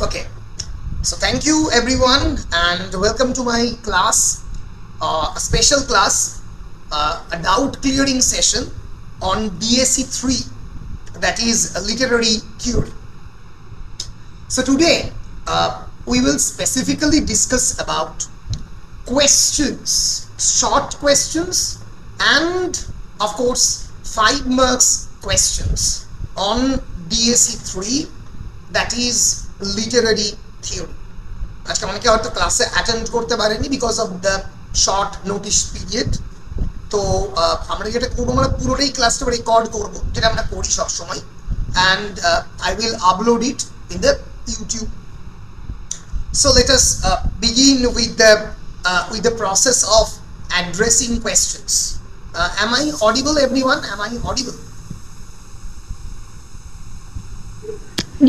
Okay, so thank you everyone and welcome to my class, a special class, a doubt clearing session on DSC 3, that is literary theory. So today we will specifically discuss about questions, short questions, and of course 5 marks questions on DSC 3, that is literary theory. আজকে অনেকে হয়তো ক্লাসে attend করতে পারেনি because of the short notice period. তো আমরা যেটা করবো, আমরা পুরোটাই ক্লাসটা রেকর্ড করবো, যেটা আমরা করি সবসময়, and I will upload it in the YouTube. So let us begin with the process of addressing questions. Am I audible, everyone? Am I audible?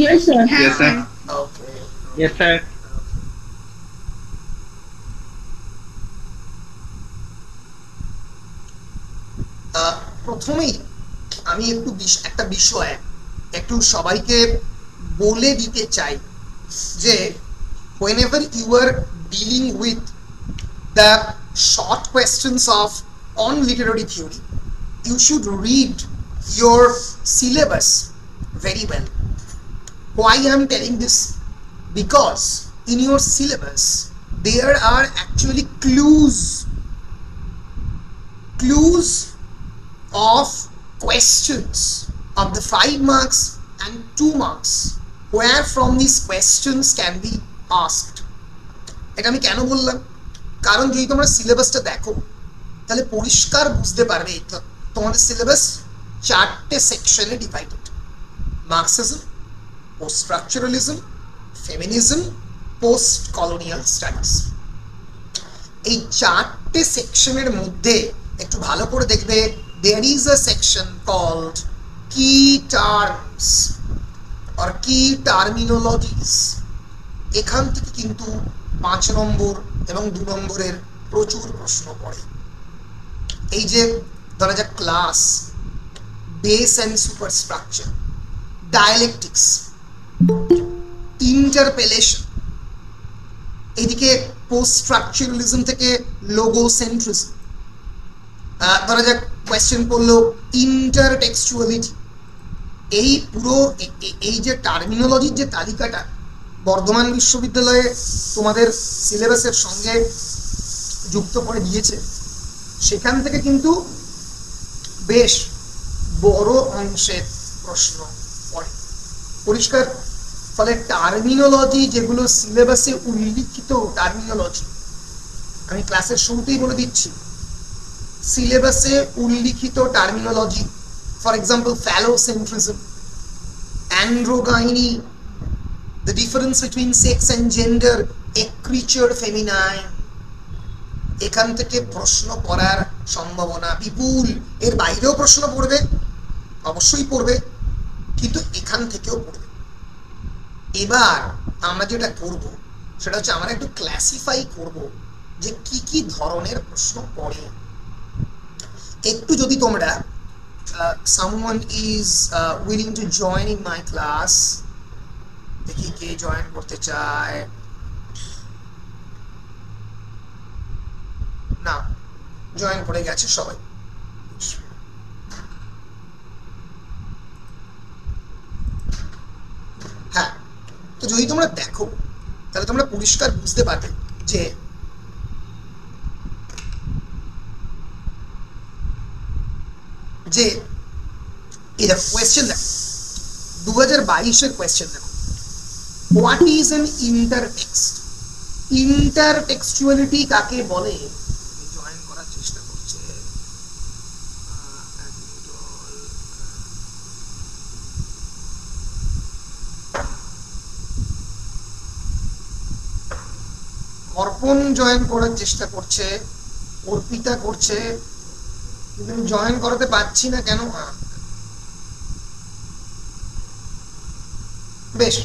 Yes, sir. Yes, sir. Okay. Yes, sir. প্রথমেই আমি একটা বিষয় একটু সবাইকে বলে দিতে চাই যে whenever you are dealing with the short questions of on literary theory, you should read your syllabus very well. Why I am telling this? Because in your syllabus there are actually clues of questions of the 5 marks and 2 marks, where from these questions can be asked. এটা আমি কেন বললাম? কারণ যদি তোমরা সিলেবাসটা দেখো তাহলে পরিষ্কার বুঝতে পারবে তোমাদের সিলেবাস 4টে সেকশনে divided: Marxism, post structuralism, feminism, post colonial studies. এই 4টে সেকশনের মধ্যে একটু ভালো করে দেখবে, there is a section called key terms or key terminologies. এখান থেকে কিন্তু 5 নম্বর এবং 2 নম্বরের প্রচুর প্রশ্ন পড়ে। এই যে ধরা যাক class, base and superstructure, dialectics, interpellation, এদিকে পোস্ট স্ট্রাকচারালিজম থেকে লোগোসেন্ট্রিজম, ধরা যাক কোয়েশ্চেন করলো ইন্টারটেক্সচুয়ালিটি। এই পুরো এই যে টার্মিনোলজির যে তালিকাটা বর্ধমান বিশ্ববিদ্যালয়ে তোমাদের সিলেবাসের সঙ্গে যুক্ত করে দিয়েছে, সেখান থেকে কিন্তু বেশ বড় অংশের প্রশ্ন পড়ে পরিষ্কার। ফলে টার্মিনোলজি যেগুলো সিলেবাসে উল্লিখিত টার্মিনোলজি, আমি ক্লাসের শুরুতেই বলে দিচ্ছি, সিলেবাসে উল্লিখিত terminology, for example phallocentrism, androgyny, the difference between sex and gender, écriture féminin, এখান থেকে প্রশ্ন পড়ার সম্ভাবনা বিপুল। এর বাইরেও প্রশ্ন পড়বে, অবশ্যই পড়বে, কিন্তু এখান থেকেও পড়বে। এবার আমরা যেটা করব সেটা হচ্ছে আমরা একটু ক্লাসিফাই করব যে কি কি ধরনের প্রশ্ন পড়ে। একটু যদি তোমরা someone is willing to join in my class, দেখি কে জয়েন করতে চায়। না, জয়েন করে গেছে সবাই। হ্যাঁ, তো যদি তোমরা দেখো তাহলে তোমরা পরিষ্কার বুঝতে পারবে যে যে এই দেখো কোয়েশ্চেন দেখো, 2022-এর কোয়েশ্চেন দেখো, what is an intertext? Intertextuality কাকে বলে? জয়েন করার চেষ্টা করছে। অর্পণ জয়েন করার চেষ্টা করছে, অর্পিতা করছে, কিন্তু আমি জয়েন করাতে পারছি না কেন? বেশ,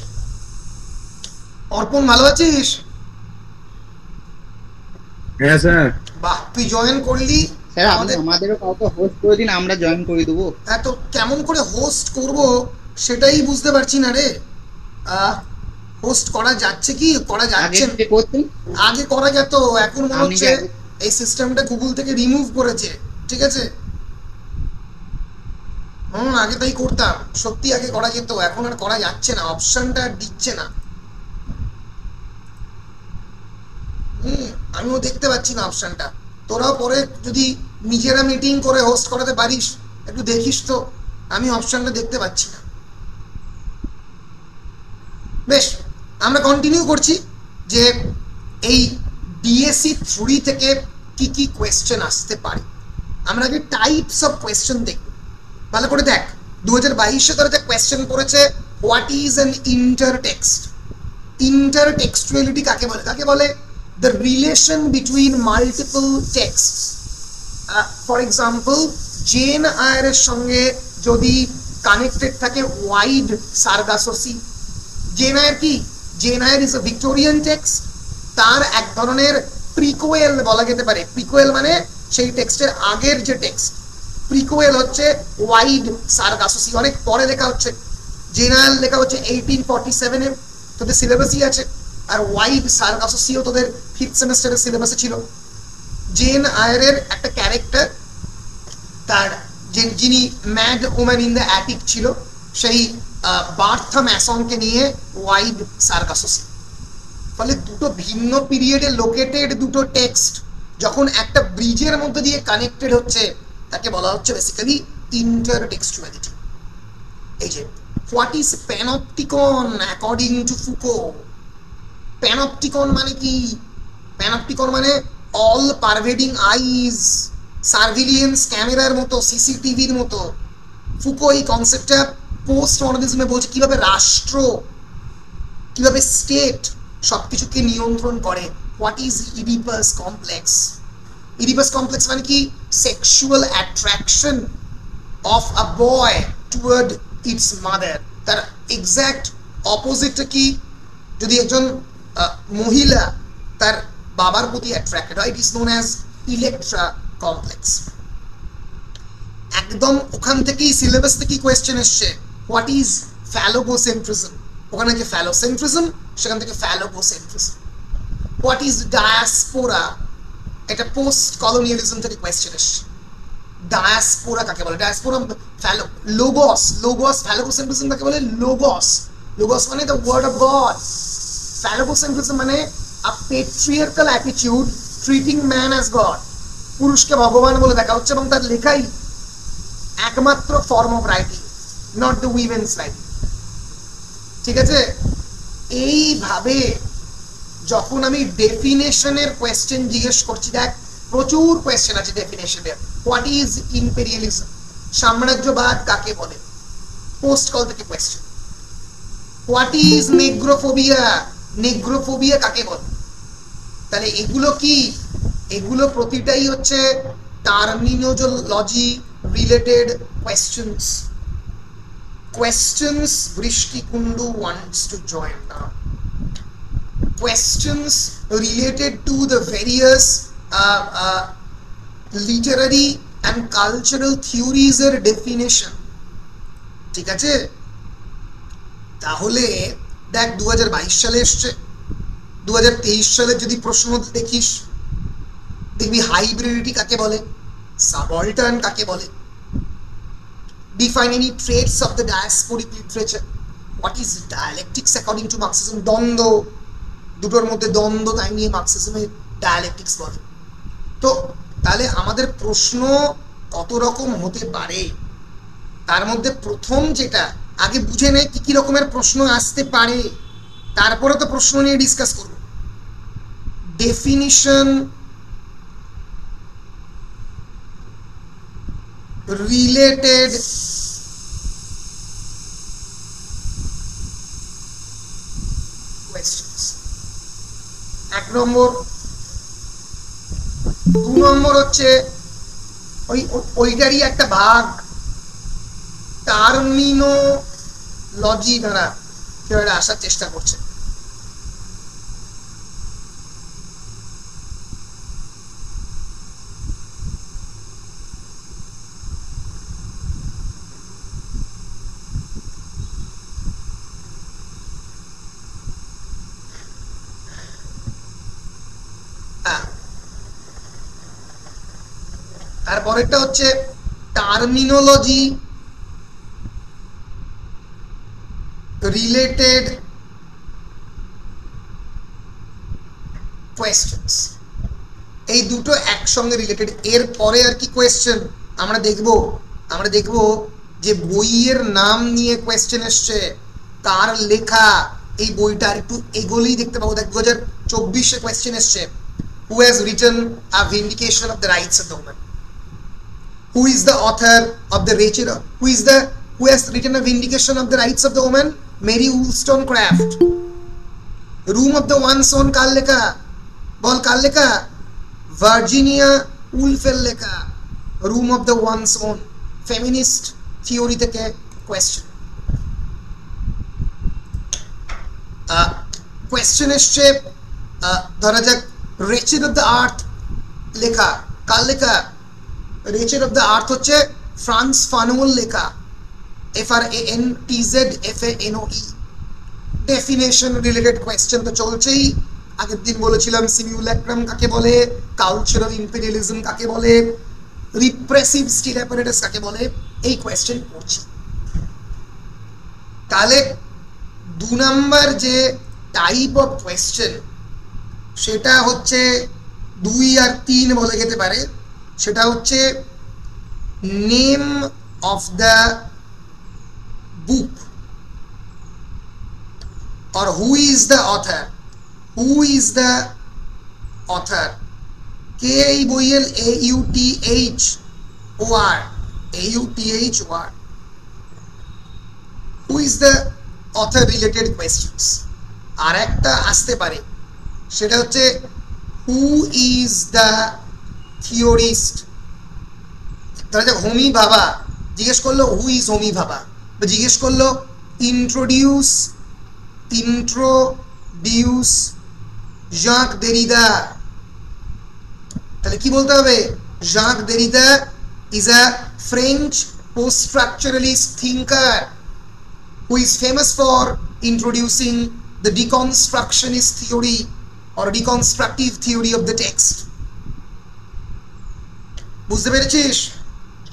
অর্পণ ভালো আছিস? হ্যাঁ স্যার। বাহ, তুই জয়েন করলি। স্যার আমাদেরও কাউকে হোস্ট করে দিন, আমরা জয়েন করে দেবো। হ্যাঁ, তো কেমন করে হোস্ট করব সেটাই বুঝতে পারছি না রে। হোস্ট করা যাচ্ছে কি করা আগে যাচ্ছে যে করতেন আগে করা যেত, এখন মনে আপনি হচ্ছে কি আগে- এই সিস্টেমটা গুগল থেকে রিমুভ করেছে, ঠিক আছে? আগে তাই করতাম, সত্যি আগে করা যেত, এখন আর করা যাচ্ছে না, অপশনটা দিচ্ছে না। আমিও দেখতে পাচ্ছি না অপশনটা। তোরাও পরে যদি নিজেরা মিটিং করে হোস্ট করাতে পারিস একটু দেখিস তো, আমি অপশনটা দেখতে পাচ্ছি না। বেশ, আমরা কন্টিনিউ করছি যে এই ডিএসসি 3 থেকে কি কি কোয়েশ্চেন আসতে পারে। আমরা আগে টাইপস অফ কোয়েশ্চেন দেখব। ভালো করে দেখ, 2022-এ তারা যে কোয়েশ্চেন করেছে, what is an intertext. Intertextuality কাকে বলে? কাকে বলে? The relation between multiple text. For example, Jane আয়ারের সঙ্গে যদি কানেক্টেড থাকে Wide Sargasso Sea. Jane Eyre কি? Jane Eyre is a Victorian text, তার এক ধরনের প্রিকোয়েল বলা যেতে পারে। প্রিকোয়েল মানে সেই টেক্সটের আগের যে টেক্সট। প্রিকোয়েল হচ্ছে ওয়াইড সারগাসো সি, অনেক পরে লেখা হচ্ছে। জেন আয়ার লেখা হচ্ছে 1847-এ, তোদের সিলেবাসই আছে। আর ওয়াইড সারগাসো সিও তোদের 5th সেমেস্টারের সিলেবাসে ছিল। জেন আয়ারের একটা ক্যারেক্টার, তার যিনি mad woman in the attic ছিল, সেই বার্থা ম্যাসনকে নিয়ে ওয়াইড সারগাসো সি। ফলে দুটো ভিন্ন পিরিয়ডে লোকেটেড দুটো টেক্সট যখন একটা ব্রিজের মধ্যে দিয়ে কানেক্টেড হচ্ছে, তাকে বলা হচ্ছে বেসিক্যালি ইন্টারটেক্সচুয়ালিটি। এই যে what is panopticon according to Foucault. Panopticon মানে কি? প্যানপটিকন মানে অল পারভেডিং আইজ, সার্ভিলিয়েন্স ক্যামেরার মতো, সিসিটিভির মতো। ফুকো এই কনসেপ্টটা পোস্ট মডার্নিজমে বলছে কিভাবে রাষ্ট্র, কিভাবে স্টেট সবকিছুকে নিয়ন্ত্রণ করে। What is Oedipus complex? Oedipus complex মানে কি? Sexual attraction of a boy toward it's mother. তার এক্স্যাক্ট অপোজিটটা কি? যদি একজন মহিলা তার বাবার প্রতি অ্যাট্রাক্টেড হয়, it is known as Electra complex. একদম ওখান থেকেই সিলেবাস থেকেই কোয়েশ্চেন এসছে, হোয়াট ইজ ফ্যালোগোসেন্ট্রিজম। ওখানে যে ফ্যালোসেন্ট্রিজম, সেখান থেকে ফ্যালোগোসেন্ট্রিজম। হোয়াট ইজ ডায়াসপোরা, এটা পোস্ট কলোনিয়ালিজম থেকে কোয়েশ্চেন এসছে। ডায়াসপোরা কাকে বলে? ডায়াসপোরা ফ্যালো লোগস, লোগস ফ্যালোগোসেন্ট্রিজম কাকে বলে? লোগস, লোগস মানে the word of God. Phallogocentrism মানে a patriarchal attitude treating man as God. পুরুষকে ভগবান বলে দেখা হচ্ছে, এবং তার লেখাই একমাত্র form of writing, not the women's writing. ঠিক আছে? এইভাবে যখন আমি ডেফিনেশনের কোয়েশ্চেন জিজ্ঞেস করছি, দেখ প্রচুর কোয়েশ্চেন আছে ডেফিনেশনের। হোয়াট ইজ ইম্পেরিয়ালিজম, সাম্রাজ্যবাদ কাকে বলে? পোস্ট কল থেকে কোয়েশ্চেন। হোয়াট ইজ নেগ্রোফোবিয়া, নেগ্রোফোবিয়া কাকে বলে? তাহলে এগুলো কি? এগুলো প্রতিটাই হচ্ছে terminology related questions. Questions Vrishti Kundu wants to join now. Questions related to the various literary and cultural theories এর definition. ঠিক আছে? তাহলে দেখ 2022 সালে এসছে, 2023 সালে যদি প্রশ্ন দেখিস, দেখবি হাইব্রিডিটি কাকে বলে, সাবঅল্টার্ন কাকে বলে, define any traits of the diasporic literature, what is dialectics according to Marxism, দ্বন্দ্ব, দুটোর মধ্যে দ্বন্দ্ব, তাই নিয়ে মার্কসিজমে ডায়ালেকটিক্স বলে। তো তাহলে আমাদের প্রশ্ন কত রকম হতে পারে, তার মধ্যে প্রথম যেটা আগে বুঝে নে কি কি রকমের প্রশ্ন আসতে পারে, তারপরে তো প্রশ্ন নিয়ে ডিসকাস করব। ডেফিনিশন related questions, 1 নম্বর। 2 নম্বর হচ্ছে ওইটারই একটা ভাগ, টার্মিনোলজি দ্বারা কেউ এটা আসার চেষ্টা করছে। তারপরেরটা হচ্ছে টার্মিনোলজি রিলেটেড কোয়েশ্চেন্স। এই দুটো একসঙ্গে রিলেটেড। এর পরে আর কি কোয়েশ্চেন আমরা দেখব যে বইয়ের নাম নিয়ে কোয়েশ্চেন এসছে, কার লেখা, এই বইটা আর একটু এগোলেই দেখতে পাবো। 2024 কোয়েশ্চেন এসছে, who has written a vindication of the rights of the woman, who is the author of the who has written a vindication of the rights of the woman? Mary Wollstonecraft. Room of the One's Own কার লেখা? বল কার লেখা? Virginia উলফের লেখা। Room of the one's own, feminist theory থেকে question. Question এসছে, ধরা যাক wretched of the আর্থ লেখা, কার লেখা? Wretched of the আর্থ হচ্ছে ফ্রান্স ফানোর লেখা, FRANTZFANOE। ডেফিনেশন রিলেটেড কোয়েশ্চেন তো চলছেই। আগের দিন বলেছিলাম সিমিউল্যাক্রাম কাকে বলে, কালচারাল ইম্পেরিয়ালিজম কাকে বলে, রিপ্রেসিভ স্টেট অ্যাপারেটাস কাকে বলে, এই কোয়েশ্চেন পড়ছি। তাহলে 2 নাম্বার যে টাইপ অফ কোয়েশ্চেন সেটা হচ্ছে 2 আর 3 বলে যেতে পারে। সেটা হচ্ছে name of the book or who is the author, কে এই বইয়ের, AUTHOR, who is the author related questions। আর একটা আসতে পারে, সেটা হচ্ছে who is the theorist। ধরা যাক হোমি ভাবা, জিজ্ঞেস করলো who is হোমি ভাবা, বা জিজ্ঞেস করলো ইন্ট্রোডিউস জাঁক দেরিদা, তাহলে কি বলতে হবে? জাঁক দেরিদা is a French post-structuralist thinker who is famous for introducing the deconstructionist theory or deconstructive theory of the text। বুঝতে পেরেছিস?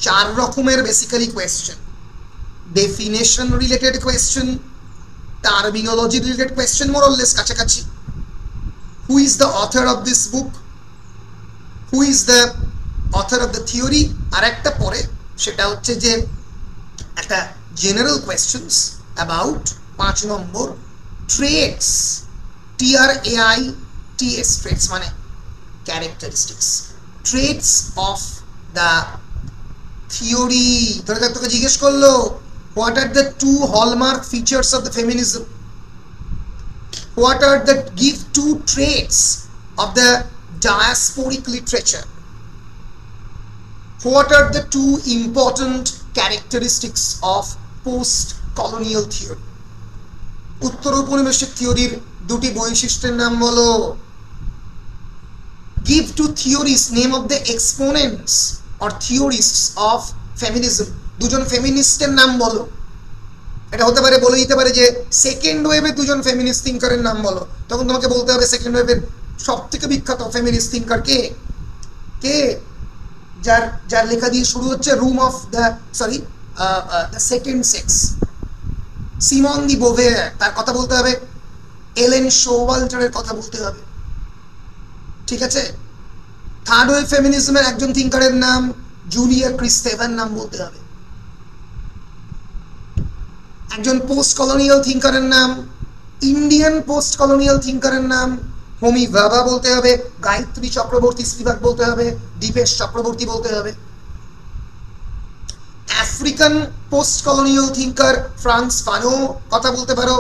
4 রকমের basically question, definition related question, terminology related question, more or less কাছাকাছি। Who is the author of this book, who is the author of the theory. আর একটা পরে সেটা হচ্ছে যে একটা general questions about 5 number traits, TRAITS, traits মানে characteristics, traits of the theory. ধরে যাক তোকে জিজ্ঞেস করলো what are the 2 hallmark features of the feminism, what are the give 2 traits of the diasporic literature, what are the 2 important characteristics of post colonial theory। উত্তর ঔপনিবেশিক থিওরির 2টি বৈশিষ্ট্যের নাম বলো। give 2 theories, name of the exponents or theorists of feminism। 2 জন ফেমিনিস্টের নাম বলো। এটা হতে পারে, বলে দিতে পারে যে সেকেন্ড ওয়েভে 2 জন ফেমিনিস্ট থিঙ্কারের নাম বলো। তখন তোমাকে বলতে হবে সেকেন্ড ওয়েভের সবথেকে বিখ্যাত ফেমিনিস্ট থিঙ্কার কে, যার লেখা দিয়ে শুরু হচ্ছে room of the second sex, Simone de Beauvoir, তার কথা বলতে হবে। এলেন শোওয়াল্টারের কথা বলতে হবে, ঠিক আছে? থার্ড ওয়েভ ফেমিনিজমের একজন থিঙ্কারের নাম জুলিয়া ক্রিস্টেভান, নাম বলতে হবে। একজন পোস্ট কলোনিয়াল থিঙ্কারের নাম, ইন্ডিয়ান পোস্ট কলোনিয়াল থিঙ্কারের নাম হোমি ভাবা বলতে হবে, গায়ত্রী চক্রবর্তী স্পিভাক বলতে হবে, দীপেশ চক্রবর্তী বলতে হবে। African post colonial thinker France Fanon কথা বলতে পারো,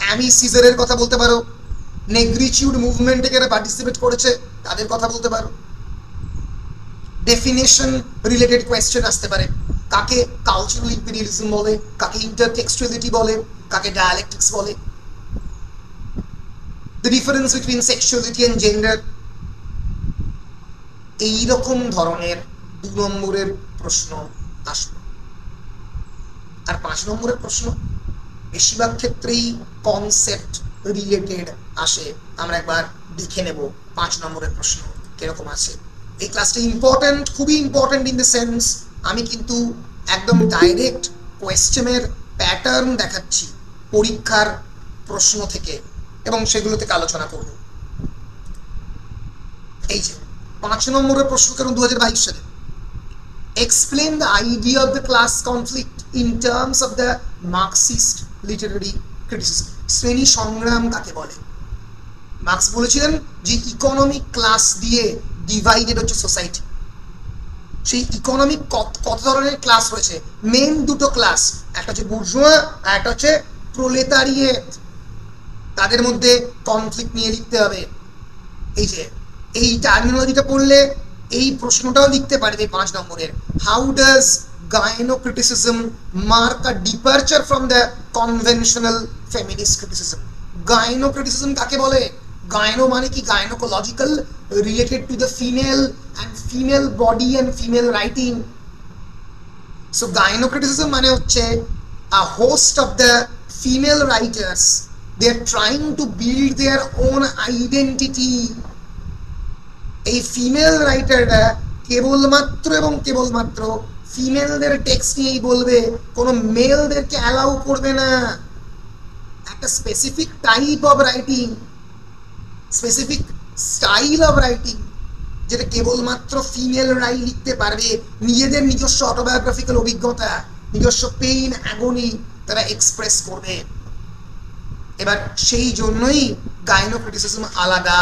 অ্যামি সিজারের কথা বলতে পারো, নেগ্রিচিউড মুভমেন্টে যারা পার্টিসিপেট করেছে তাদের কথা বলতে পারো। ডেফিনেশন রিলেটেড কোয়েশ্চেন আসতে পারে, কাকে কালচারাল ইম্পেরিয়ালিজম বলে, কাকে ইন্টারটেক্সচুয়ালিটি বলে, কাকে ডায়ালেকটিক্স বলে, the difference between sexuality and gender। এই রকম ধরনের 2 নম্বরের প্রশ্ন আসবে। আর 5 নম্বরের প্রশ্ন বেশিরভাগ ক্ষেত্রেই কনসেপ্ট রিলেটেড আসে। আমরা একবার দেখে নেব 5 নম্বরের প্রশ্ন কিরকম আছে। এই ক্লাসটা ইম্পর্টেন্ট, খুবই ইম্পর্টেন্ট ইন দ্য সেন্স আমি কিন্তু একদম ডাইরেক্ট কোয়েশ্চেনের প্যাটার্ন দেখাচ্ছি পরীক্ষার প্রশ্ন থেকে এবং সেগুলো থেকে আলোচনা করব। এই যে 5 নম্বরের প্রশ্ন কারণ 2022 সালে explain the idea of the class conflict in terms of the Marxist literary criticism. শ্রেণী সংগ্রাম কাকে বলে? মার্কস বলেছিলেন যে ইকোনমিক ক্লাস দিয়ে ডিভাইডেড হচ্ছে সোসাইটি। সেই ইকোনমিক কত ধরনের ক্লাস রয়েছে? মেন দুটো ক্লাস, একটা হচ্ছে বুর্জোয়া আর একটা হচ্ছে প্রোলেতারিয়েট। তাদের মধ্যে কনফ্লিক্ট নিয়ে লিখতে হবে। এই যে এই টার্মিনোলজিটা পড়লে এই প্রশ্নটাও লিখতে পারবে 5 নম্বরের। How does gynocriticism mark a departure from the conventional feminist criticism? Gynocriticism কাকে বলে? গাইনো মানে কি? Gynaecological, related to the female and female body and female writing. So gynocriticism মানে হচ্ছে a host of the female writers, they are trying to build their own identity. এই female রাইটাররা কেবলমাত্র এবং কেবলমাত্র ফিমেলদের টেক্সট নিয়েই বলবে, কোনো মেলদেরকে অ্যালাউ করবে না। একটা specific type of writing, specific style of writing, যেটা কেবলমাত্র ফিমেলরাই লিখতে পারবে। নিজেদের নিজস্ব অটোবায়োগ্রাফিক্যাল অভিজ্ঞতা, নিজস্ব পেইন, অ্যাগনি তারা এক্সপ্রেস করবে। এবার সেই জন্যই গাইনোক্রিটিসিজম আলাদা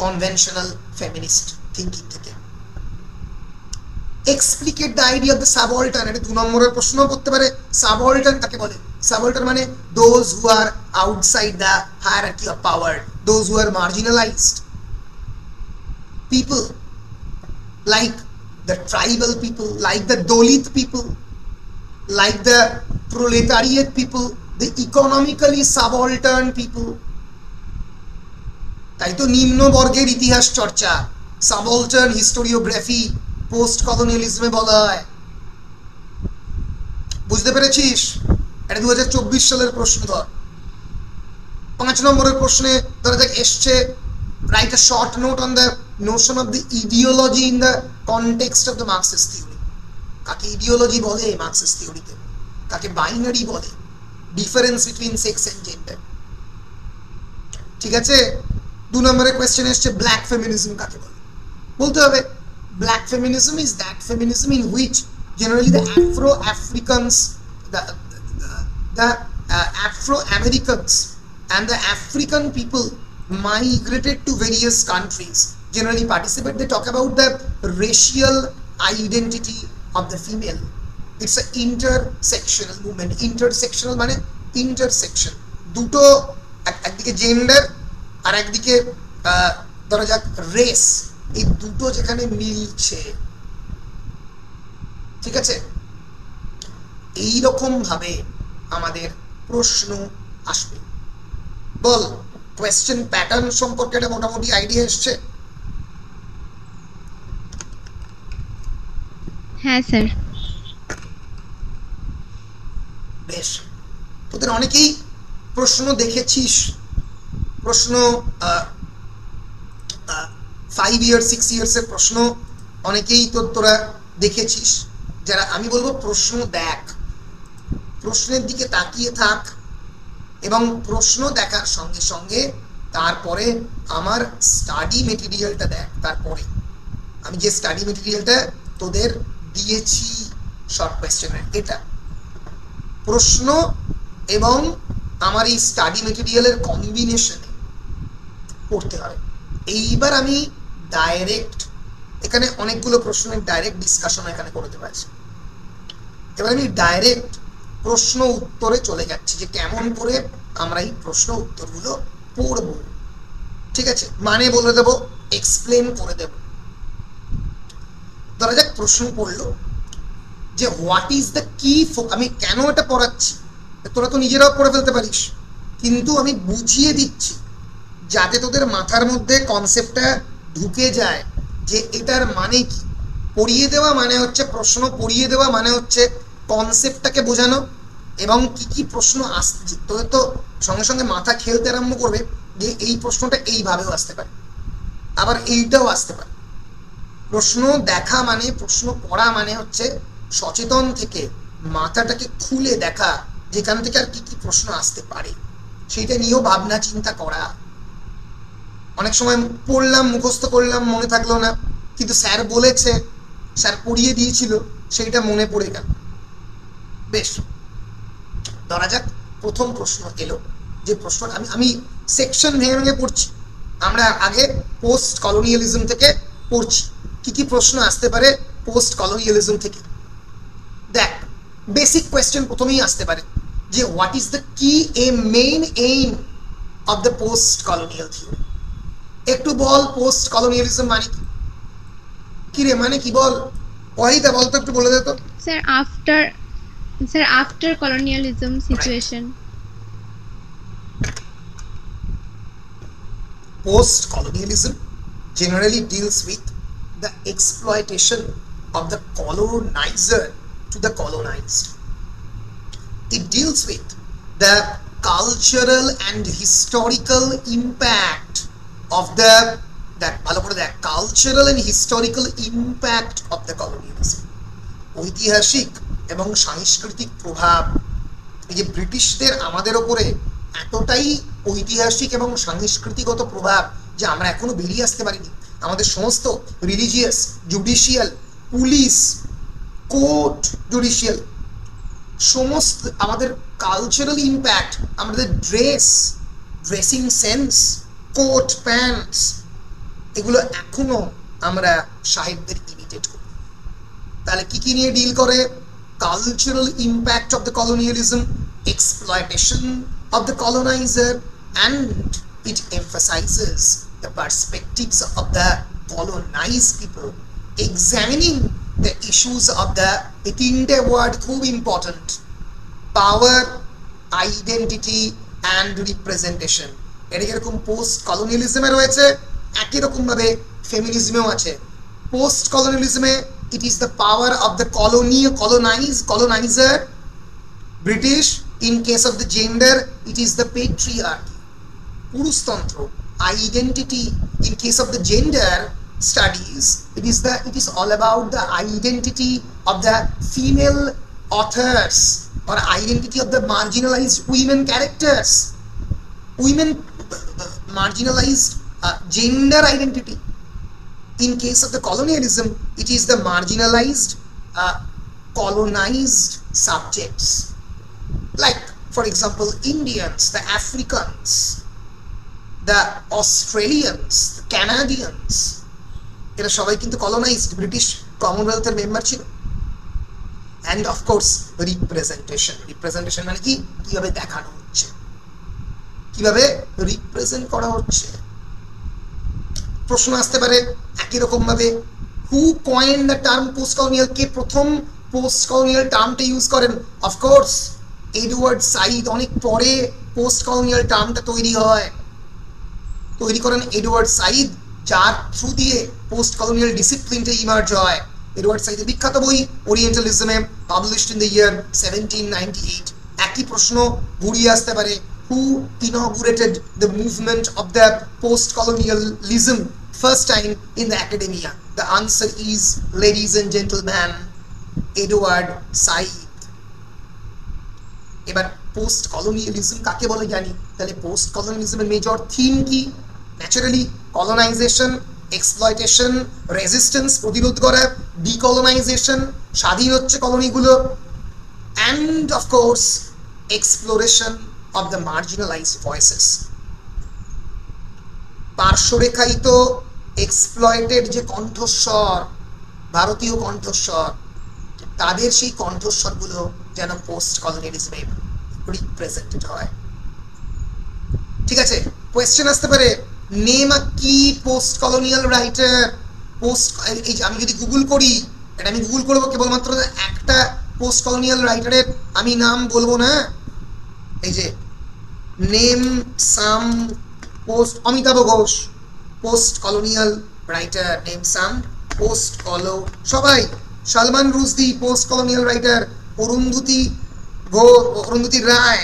কনভেনশনাল ফেমিনিস্ট থিঙ্কিং থেকে। Explicate the idea of the subaltern, এটা 2 নম্বরের প্রশ্ন করতে পারে। সাবঅল্টার্ন কাকে বলে? সাবঅল্টার্ন মানে those who are outside the hierarchy of power, those who are marginalized people, like the tribal people, like the Dalit people, like the proletariat people, the economically subaltern people. তাই তো নিম্ন বর্গের ইতিহাস চর্চা, subaltern historiography post কলোনিয়ালিজমে বলা হয়। বুঝতে পেরেছিস? এটা 2024 সালের প্রশ্ন। ধর 5 নম্বরের প্রশ্নে ধরা যাক এসছে, write a short note on the notion of the ideology in the context of the Marxist theory. কাকে ইডিওলজি বলে মার্কসিস্ট থিওরিতে? কাকে বাইনারি বলে? Difference between sex and gender. ঠিক আছে? 2 নম্বরের কোয়েশ্চেন এসছে ব্ল্যাক ফেমিনিজম কাকে বলে? বলতে হবে black feminism is that feminism in which generally the Afro-Africans, the Afro-Americans and the African people migrated to various countries generally participate. They talk about the racial identity of the female. It's an intersectional movement. Intersectional মানে intersection, দুটো, একদিকে gender আর একদিকে ধরা যাক race, এই দুটো যেখানে মিলছে। ঠিক আছে? এই রকম ভাবে আমাদের প্রশ্ন আসবে। বল, কোয়েশ্চেন প্যাটার্ন সম্পর্কে একটা মোটামুটি আইডিয়া এসছে? হ্যাঁ স্যার। বেশ, তোদের অনেকেই প্রশ্ন দেখেছিস, প্রশ্ন 5 ইয়ার্স 6 ইয়ার্সের প্রশ্ন অনেকেই তোরা দেখেছিস। যারা, আমি বলবো প্রশ্ন দেখ, প্রশ্নের দিকে তাকিয়ে থাক এবং প্রশ্ন দেখার সঙ্গে সঙ্গে তারপরে আমার স্টাডি মেটেরিয়ালটা দেখ। তারপরে আমি যে স্টাডি মেটেরিয়ালটা তোদের দিয়েছি শর্ট কোয়েশ্চেনের, এটা প্রশ্ন এবং আমার এই স্টাডি মেটেরিয়ালের কম্বিনেশনে পড়তে হবে। এইবার আমি ডাইরেক্ট, এখানে অনেকগুলো প্রশ্নের ডাইরেক্ট ডিসকাশন এখানে করতে পারছি। এবার আমি ডাইরেক্ট প্রশ্ন উত্তরে চলে যাচ্ছি যে কেমন করে আমরা এই প্রশ্ন উত্তরগুলো পড়ব। ঠিক আছে? মানে বলে দেব, এক্সপ্লেন করে দেব। ধরা যাক প্রশ্ন পড়লো যে হোয়াট ইজ দ্য কি, আমি কেন এটা পড়াচ্ছি তোরা তো নিজেরাও পড়ে ফেলতে পারিস, কিন্তু আমি বুঝিয়ে দিচ্ছি যাতে তোদের মাথার মধ্যে কনসেপ্টটা ঢুকে যায় যে এটার মানে কি। পড়িয়ে দেওয়া মানে হচ্ছে, প্রশ্ন পড়িয়ে দেওয়া মানে হচ্ছে কনসেপ্টটাকে বোঝানো এবং কি কি প্রশ্ন আসছে। তোদের তো সঙ্গে সঙ্গে মাথা খেলতে আরম্ভ করবে যে এই প্রশ্নটা এইভাবেও আসতে পারে, আবার এইটাও আসতে পারে। প্রশ্ন দেখা মানে, প্রশ্ন পড়া মানে হচ্ছে সচেতন থেকে মাথাটাকে খুলে দেখা, যেখান থেকে আর কি কি প্রশ্ন আসতে পারে সেইটা নিয়েও ভাবনা চিন্তা করা। অনেক সময় পড়লাম, মুখস্থ করলাম, মনে থাকলো না, কিন্তু স্যার বলেছে, স্যার পড়িয়ে দিয়েছিল, সেইটা মনে পড়ে গেল। বেশ, ধরা যাক প্রথম প্রশ্ন এলো, যে প্রশ্নটা আমি সেকশন ভেঙে ভেঙে পড়ছি। আমরা আগে পোস্ট কলোনিয়ালিজম থেকে পড়ছি, কি কি প্রশ্ন আসতে পারে পোস্ট কলোনিয়ালিজম থেকে। দেখ, বেসিক কোয়েশ্চেন প্রথমেই আসতে পারে যে হোয়াট ইজ দ্য কি a main aim of the post colonial theory. একটু বল পোস্ট কলোনিয়ালিজম মানে কি রে, মানে কি বল, অহিতা বল তো, একটু বলে দে তো। Sir, after colonialism situation. Post-colonialism generally deals with the exploitation of the colonizer to the colonized. It deals with the cultural and historical impact of the cultural and historical impact of the colonialism. ঐতিহাসিক এবং সাংস্কৃতিক প্রভাব। এই যে ব্রিটিশদের আমাদের ওপরে এতটাই ঐতিহাসিক এবং সাংস্কৃতিকগত প্রভাব যে আমরা এখনো বেরিয়ে আসতে পারিনি। আমাদের সমস্ত religious, judicial, police, court, judicial, সমস্ত আমাদের কালচারাল ইম্প্যাক্ট, আমাদের ড্রেসিং সেন্স, কোট প্যান্টস, এগুলো এখনো আমরা সাহেবদের ইমিটেট করি। তাহলে কি কি নিয়ে ডিল করে? Cultural impact of the colonialism, exploitation of the colonizer, and it emphasizes the perspectives of the colonized people, examining the issues of the, তিনটে ওয়ার্ড খুব important, power, identity and representation. এটা যেরকম পোস্ট কলোনিয়ালিজমে রয়েছে, একই রকম ভাবে ফেমিনিজমেও আছে। পোস্ট কলোনিয়ালিজমে it is the power of the colonizer, British. In case of the gender, it is the patriarchy, Purushtantro. Identity, in case of the gender studies, it is all about the identity of the female authors or identity of the marginalized women characters, women marginalized gender identity. In case of the colonialism, it is the marginalized, colonized subjects. Like, for example, Indians, the Africans, the Australians, the Canadians. এরা সবাই কিন্তু colonized, British কমনওয়েলথের member ছিল। And of course, representation. Representation মানে কি? কিভাবে দেখানো হচ্ছে, কিভাবে রিপ্রেজেন্ট করা হচ্ছে। প্রশ্ন আসতে পারে একই রকম ভাবে, who coined the term post colonial, কে প্রথম পোস্ট কলোনিয়াল টার্মটা ইউজ করেন? Of course Edward Said. অনেক পরে পোস্ট কলোনিয়াল টার্মটা তৈরি করেন এডওয়ার্ড সাইদ, যার থ্রু দিয়ে পোস্ট কলোনিয়াল ডিসিপ্লিনটা ইমার্জ হয়। এডওয়ার্ড সাইদের বিখ্যাত বই ওরিয়েন্টালিজমে, পাবলিশড ইন দ্য ইয়ার 1798। একই প্রশ্ন ঘুরিয়ে আসতে পারে, who inaugurated the movement of the post-colonialism first time in the academia? The answer is, ladies and gentlemen, Edward Said. এবার পোস্ট কলোনিয়ালিজম কাকে বলে জানি। তাহলে পোস্ট কলোনিয়ালিজমের মেজর থিম কি? ন্যাচারালি কলোনাইজেশন, এক্সপ্লয়টেশন, রেজিস্ট্যান্স, প্রতিরোধ করা, ডিকলোনাইজেশন, স্বাধীন হচ্ছে কলোনিগুলো, and of course exploration of the marginalized voices. পার্শ্বরেখায়িত এক্সপ্লয়েটেড যে কণ্ঠস্বর, ভারতীয় কণ্ঠস্বর, তাদের সেই কণ্ঠস্বরগুলো যেন পোস্ট কলোনিয়ালিজমে রিপ্রেজেন্টেড হয়। ঠিক আছে, কোয়েশ্চেন আসতে পারে, নেম আ কি পোস্ট কলোনিয়াল রাইটার। এই আমি যদি গুগল করি, এটা আমি গুগল করবো কেবলমাত্র একটা পোস্ট কলোনিয়াল রাইটারের আমি নাম বলবো না। এই যে name some post, Amitav Ghosh post colonial writer, name some post কলো, সবাই, Salman Rushdie post colonial writer, Arundhati Roy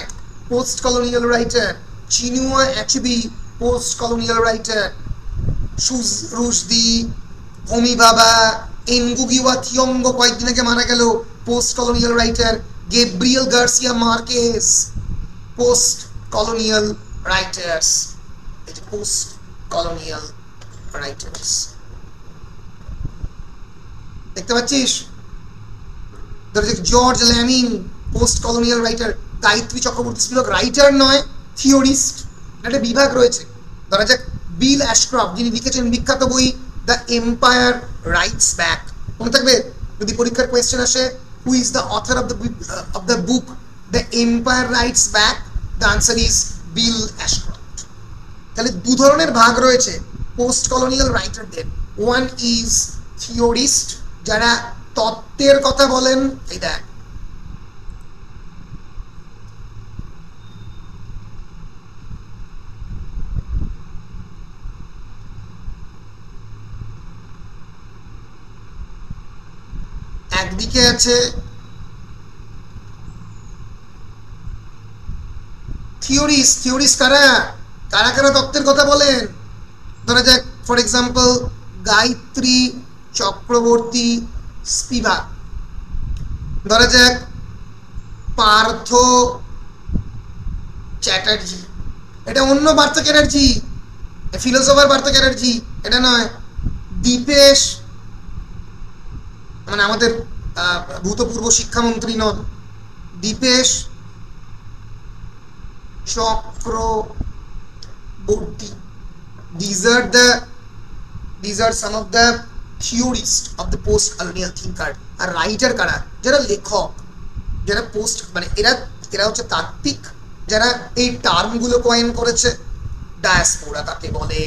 post colonial writer, Chinua Achebe post colonial writer, Rushdie, Homi Bhabha, Ngugi wa Thiong'o কয়েকদিন আগে মারা গেল, post colonial writer. Gabriel Garcia Marquez, post colonial writers. এটা post colonial writers, দেখতে পাচ্ছিস? George Lamming, post colonial writer. Gayatri Chakravorty Spivak writer নয়, theorist, একটা বিভাগ রয়েছে। ধরা যাক বিল অ্যাশক্রফট, যিনি লিখেছেন বিখ্যাত বই দ্য এম্পায়ার রাইটস ব্যাক। মনে থাকবে যদি পরীক্ষার কোয়েশ্চেন আসে, who is the author of the book the empire writes back, the answer is Bill Ashcroft. তাহলে দু ধরনের ভাগ রয়েছে পোস্ট কলোনিয়াল রাইটারদের। ওয়ান ইজ থিওরিস্ট, যারা তত্ত্বের কথা বলেন। এই দেখ, একদিকে আছে থিওরিস্ট। থিওরিস্ট কারা কারা কারা তত্ত্বের কথা বলেন? ধরা যাক for example Gayatri Chakravorty Spivak, ধরা যাক পার্থ চ্যাটার্জি। এটা অন্য পার্থ চ্যাটার্জি, ফিলোসফার পার্থ চ্যাটার্জি, এটা নয়। দীপেশ, মানে আমাদের ভূতপূর্ব শিক্ষামন্ত্রী নন, Dipesh Chakrabarty. These are some of the theorists of the post colonial thinker. আর রাইটার কারা? যারা লেখক, যারা পোস্ট, মানে এরা হচ্ছে তাত্ত্বিক, যারা এই টার্মগুলো কয়েন করেছে। ডায়াসপোরা তাকে বলে,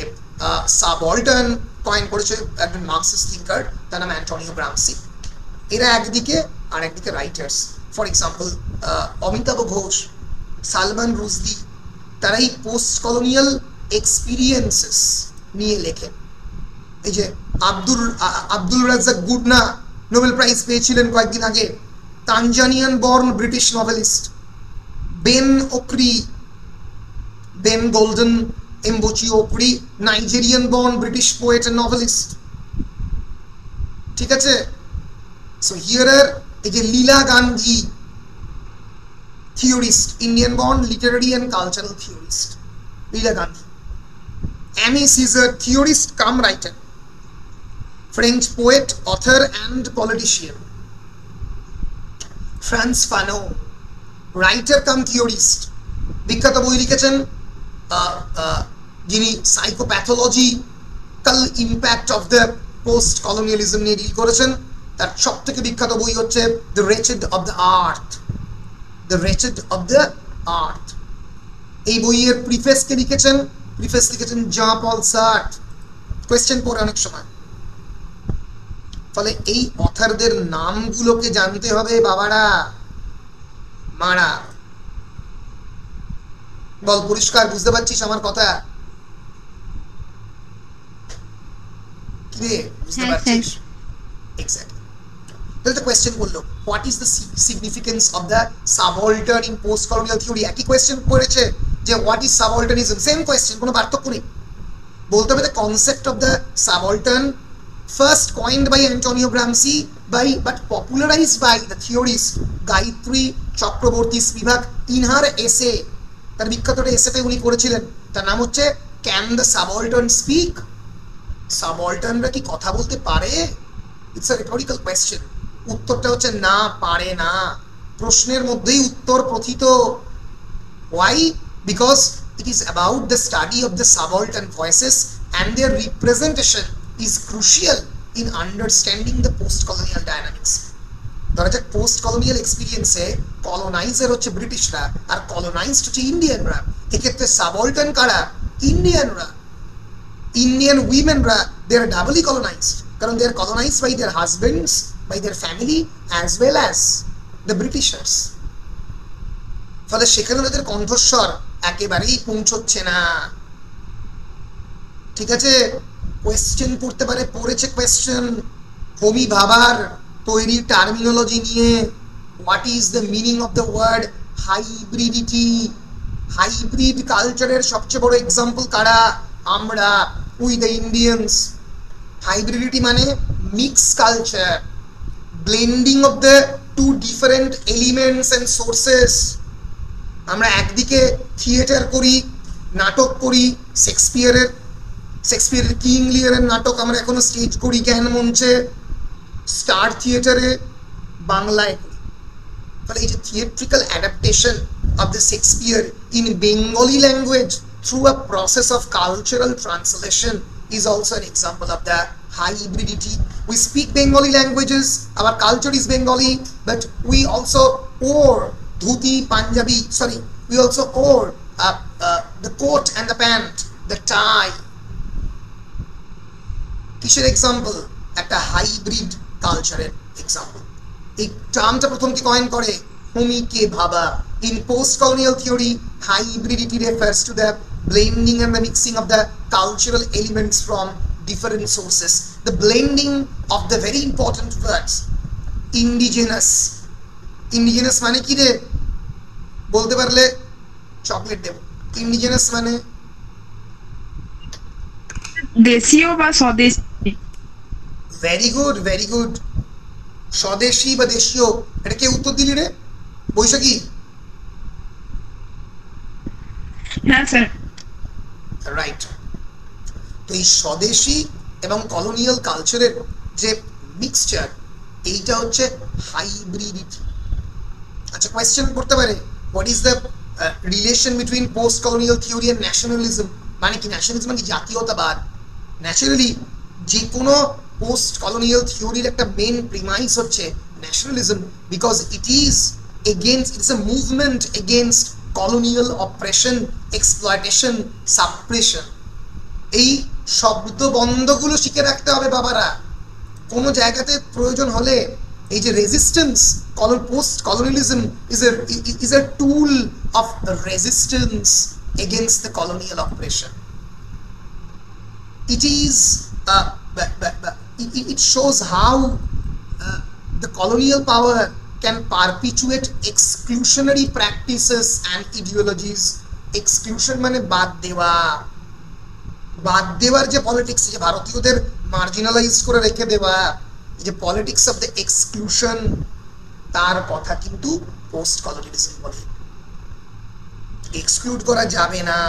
সাবঅল্টার্ন কয়েন করেছে একজন মার্কসিস্ট থিঙ্কার, তার নাম অ্যান্টোনিও গ্রামসি। এরা একদিকে, আর একদিকে writers. For example Amitav Ghosh, Salman Rushdie, তারা এই পোস্ট কলোনিয়াল এক্সপিরিয়েন্সেস নিয়ে লেখেন। এই যে Abdulrazak Gurnah Nobel prize পেয়েছিলেন কয়েকদিন আগে। Tanzanian born British novelist Ben golden এমবোচি Okri, Nigerian born British poet and novelist. ঠিক আছে? সো হিয়ার আর এই যে লীলা Gandhi, theorist, Indian born literary and cultural theorist, Leela Gandhi. Amy Caesar, theorist cum writer, French poet, author and politician. Frantz Fanon, writer cum theorist, বিখ্যাত বই লিখেছেন, যিনি psychopathological impact of the post colonialism নিয়ে deal করেছেন। তার সব থেকে বিখ্যাত বই হচ্ছে the wretched of the earth. The Wretched of the Earth. এই বইয়ের প্রিফেস কে লিখেছেন? প্রিফেস লিখেছেন জন পল সার্ট। কোয়েশ্চেন পড়ে অনেক সময়। ফলে এই অথারদের নামগুলোকে জানতে হবে বাবারা, মারা। বল পরিষ্কার বুঝতে পারছিস আমার কথা? কি রে, বুঝতে পারছিস? এক্স্যাক্টলি। তাহলে তো কোয়েশ্চেন বললো, what is the significance of the subaltern in post colonial theory. একই কোয়েশ্চেন করেছে যে what is subalternism, same question, কোনো পার্থক্য নেই। বলতে হবে the concept of the subaltern first coined by Antonio Gramsci but popularized by the theorist Gayatri Chakravorty Spivak in her essay। তার বিখ্যাত এসেতে উনি করেছিলেন, তার নাম হচ্ছে ক্যান দ্য সাবঅল্টার্ন স্পিক। সাবঅল্টার্নরা কি কথা বলতে পারে? It's a rhetorical question. উত্তরটা হচ্ছে না, পারে না। প্রশ্নের মধ্যেই উত্তর প্রথিত। Why? Because it is about the study of the subaltern voices and their representation is crucial in understanding the post-colonial dynamics. ধরা যাক পোস্ট কলোনিয়াল এক্সপিরিয়েন্সে কলোনাইজার হচ্ছে ব্রিটিশরা আর কলোনাইজড হচ্ছে ইন্ডিয়ানরা। এক্ষেত্রে সাবঅল্টার্ন কারা? ইন্ডিয়ানরা। ইন্ডিয়ান উইমেনরা দে আর ডাবলি কলোনাইজড, কারণ they are colonized by their husbands, by their family as well as the Britishers. ফলে সেখানে ওদের কণ্ঠস্বর একেবারেই পৌঁছচ্ছে না। ঠিক আছে? কোয়েশ্চেন পড়তে পারে, পড়েছে কোয়েশ্চেন হোমি ভাবার তৈরি টার্মিনোলজি নিয়ে। What is the meaning of the word hybridity? Hybrid কালচারের সবচেয়ে বড় এক্সাম্পল কারা? আমরা, উই দ্য ইন্ডিয়ানস। হাইব্রিডিটি মানে mix culture, blending of the two different elements and sources. আমরা একদিকে থিয়েটার করি, নাটক করি, শেক্সপিয়ারের কিং লিয়ারের নাটক আমরা এখনো স্টেজ করি জ্ঞান মঞ্চে, স্টার থিয়েটারে, বাংলায় করি। ফলে এই যে theatrical adaptation of the Shakespeare in Bengali language through a process of cultural translation is also an example of the hybridity. We speak Bengali languages, our culture is Bengali, but we also wore dhuti, Punjabi, we also wore the coat and the pant, the tie. কিসের example? একটা hybrid কালচারের example. এই টার্মটা প্রথম কি coin করে? হোমি কে ভাবা। In post-colonial theory, hybridity refers to the blending and the mixing of the cultural elements from different sources. The blending of the very important words. Indigenous. Indigenous মানে কি রে? বলতে পারলে চকলেট দেব। Indigenous মানে দেশীয় বা স্বদেশী। Very good, very good. স্বদেশী বা দেশীয়, এটা কে উত্তর দিলি রে? বৈশাখী? হ্যাঁ স্যার। রাইট। তো এই স্বদেশী এবং কলোনিয়াল কালচারের যে মিক্সচার, এইটা হচ্ছে হাইব্রিডিটি। আচ্ছা, কোয়েশ্চেন করতে পারে, what is the relation between post colonial theory and nationalism? মানে কি ন্যাশনালিজম মানে কি জাতীয়তাবাদ? ন্যাচারালি যে কোনো পোস্ট কলোনিয়াল থিওরির একটা মেন প্রিমাইস হচ্ছে nationalism, because it is a movement against colonial oppression, exploitation, suppression. এই শব্দ বন্ধগুলো শিখে রাখতে হবে বাবারা। কোনো জায়গাতে প্রয়োজন হলে এই যে resistance, post colonialism is a tool of resistance against the colonial oppression. It is it shows how the colonial power can perpetuate exclusionary practices and ideologies. Exclusion মানে বাদ দেওয়া, বাদ দেওয়ার যে পলিটিক্স, যে ভারতীয়দের মার্জিনালাইজ করে রেখে দেওয়া, যে পলিটিক্স অফ দ্য এক্সক্লুশন, তার কথা কিন্তু পোস্ট কলোনিয়ালিজম বলে। এক্সক্লুড করা যাবে না।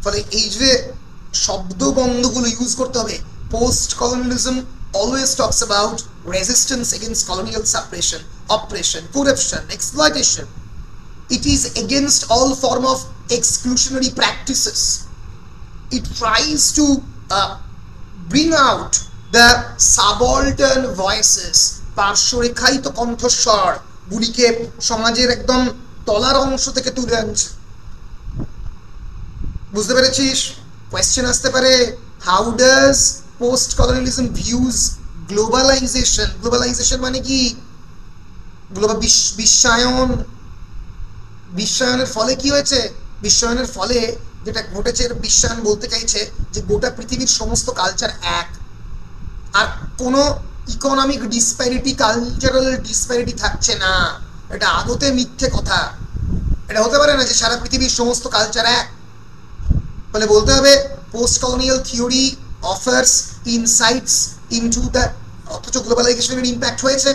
ফলে এই যে শব্দবন্ধগুলো ইউজ করতে হবে। Post colonialism always talks about resistance against colonial suppression, oppression, corruption, exploitation. It is against all form of exclusionary practices. It tries to bring out the subaltern voices, পার্শ্বরেখায়িত কণ্ঠস্বর গুলিকে সমাজের একদম তলার অংশ থেকে তুলে আনছে। বুঝতে পেরেছিস? কোয়েশ্চেন আসতে পারে, how does post colonialism views globalization? Globalization মানে কি? বিশ্বায়ন। বিশ্বায়নের ফলে কি হয়েছে? বিশ্বায়নের ফলে যেটা ঘটেছে, বিশ্বায়ন বলতে চাইছে যে গোটা পৃথিবীর সমস্ত কালচার এক, আর কোনো ইকোনমিক ডিসপ্যারিটি, কালচারাল ডিসপ্যারিটি থাকছে না। এটা আদতে মিথ্যে কথা। এটা হতে পারে না যে সারা পৃথিবীর সমস্ত কালচার এক। ফলে বলতে হবে post colonial theory offers insights into the, অথচ গ্লোবালাইজেশনের ইম্প্যাক্ট হয়েছে।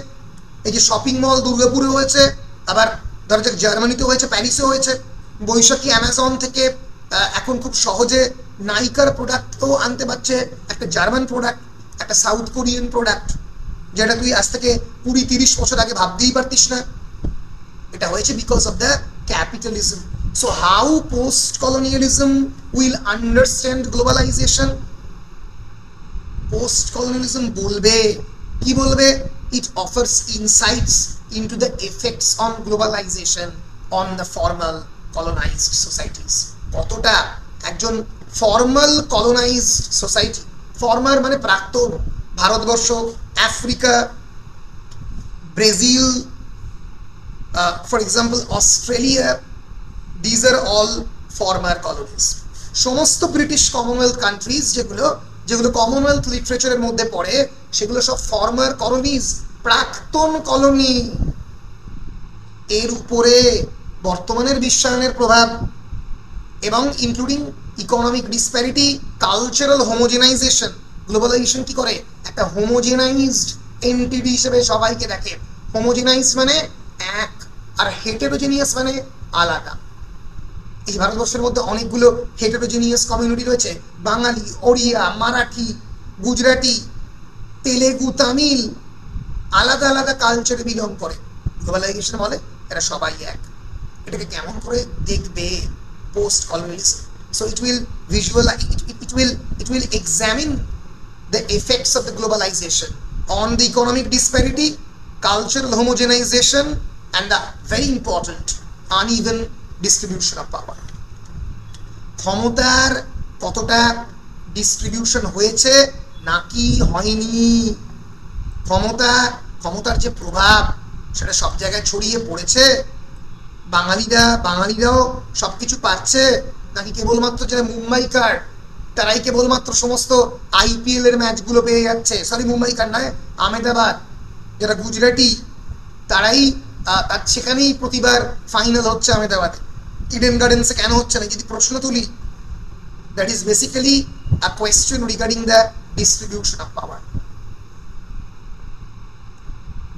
এই যে শপিং মল দুর্গাপুরে হয়েছে, আবার ধরা যাক জার্মানিতে হয়েছে, প্যারিসে হয়েছে। বৈশাখী অ্যামাজন থেকে এখন খুব সহজে নাইকার প্রোডাক্টও আনতে পারছে, একটা জার্মান প্রোডাক্ট, একটা সাউথ কোরিয়ান প্রোডাক্ট, যেটা তুই আজ থেকে 20-30 বছর আগে ভাবতেই পারতিস না। এটা হয়েছে because of the capitalism. So how post colonialism will understand globalization? Post colonialism বলবে কি? বলবে it offers insights into the effects on globalization on the formal colonized societies. কতটা একজন ফর্মাল কলোনাইজড সোসাইটি, ফর্মার মানে প্রাক্তন, Bharatvarsha, Africa, Brazil, for example Australia, these are all former colonies. সমস্ত British commonwealth countries যেগুলো commonwealth লিটারেচারের মধ্যে পড়ে, সেগুলো সব ফর্মার কলোনিজ, প্রাক্তন কলোনি। এর উপরে বর্তমানের বিশ্বায়নের প্রভাব এবং including economic disparity, cultural homogenization, globalization কি করে, একটা হোমোজেনাইজড এন্টিটি হিসেবে সবাইকে দেখে। হোমোজেনাইজ মানে এক, আর হেটেরোজেনিয়াস মানে আলাদা। এই ভারতবর্ষের মধ্যে অনেকগুলো হেটেরোজেনিয়াস কমিউনিটি রয়েছে, বাঙালি, ওড়িয়া, মারাঠি, গুজরাটি, তেলেগু, তামিল, আলাদা আলাদা কালচারে বিলং করে। গ্লোবালাইজেশন বলে এরা সবাই এক। এটাকে কেমন করে দেখবে post colonialism? So it will examine the effects of the globalization on the economic disparity, cultural homogenization, and the very important uneven distribution of power. ক্ষমতার কতটা ডিস্ট্রিবিউশন হয়েছে নাকি হয়নি, ক্ষমতার যে প্রভাব সেটা সব জায়গায় ছড়িয়ে পড়েছে, বাঙালিরাও সবকিছু পাচ্ছে, নাকি কেবলমাত্র যারা মুম্বাইকার তারাই কেবলমাত্র সমস্ত আইপিএল এর ম্যাচগুলো পেয়ে যাচ্ছে? সরি, মুম্বাইকার নয়, আহমেদাবাদ, যারা গুজরাটি তারাই সেখানেই প্রতিবার ফাইনাল হচ্ছে আহমেদাবাদে, ইডেন গার্ডেন্সে কেন হচ্ছে না? যদি প্রশ্ন তুলি, that is basically a question regarding the distribution of power.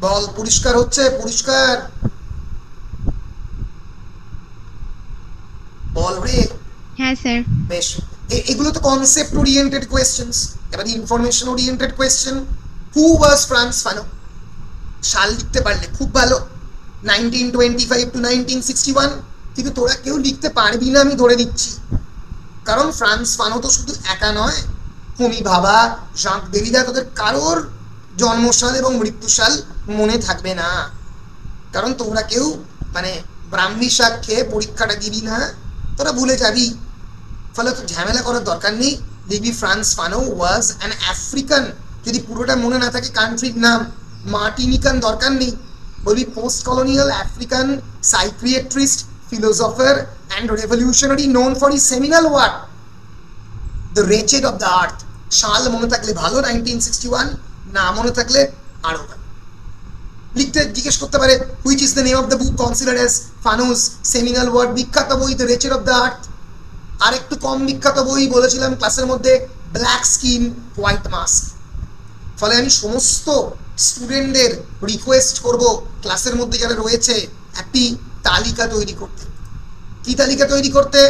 বল পরিষ্কার হচ্ছে? পরিষ্কার বল রে। হ্যাঁ স্যার। বেশ, এগুলো তো কনসেপ্ট ওরিয়েন্টেড কোয়েশ্চেন্স। এবার ইনফরমেশন ওরিয়েন্টেড কোয়েশ্চেন। হু ওয়াজ ফ্রান্স ফানো? সাল লিখতে পারলে খুব ভালো, 1925 to 1961। কিন্তু তোরা কেউ লিখতে পারবি না আমি ধরে দিচ্ছি, কারণ ফ্রান্স ফানো তো শুধু একা নয়, হোমি ভাবা, জাঁক দেরিদা, তোদের কারোর জন্মসাল এবং মৃত্যুসাল মনে থাকবে না, কারণ তোমরা কেউ মানে ব্রাহ্মী শাক খেয়ে পরীক্ষাটা দিবি না, তোরা ভুলে যাবি। ফলে তো ঝামেলা করার দরকার নেই, লিখবি France Fanon was an African. যদি পুরোটা মনে না থাকে কান্ট্রির নাম, মার্টিনিকান দরকার নেই, বলবি post colonial African psychiatrist, philosopher and revolutionary known for his seminal work The Wretched of the Earth। সাল মনে থাকলে ভালো, 1961, না মনে থাকলে আরো ভালো। লিখতে জিজ্ঞেস করতে পারে which is the name of the book considered as Fanon's seminal work? বিখ্যাত বই the wretched of the earth. আর একটু কম বিখ্যাত বই বলেছিলাম ক্লাসের মধ্যে, ব্ল্যাক স্কিন হোয়াইট মাস্ক। ফলে আমি সমস্ত স্টুডেন্টদের রিকোয়েস্ট করব ক্লাসের মধ্যে যারা রয়েছে একটি তালিকা তৈরি করতে। কি তালিকা তৈরি করতে?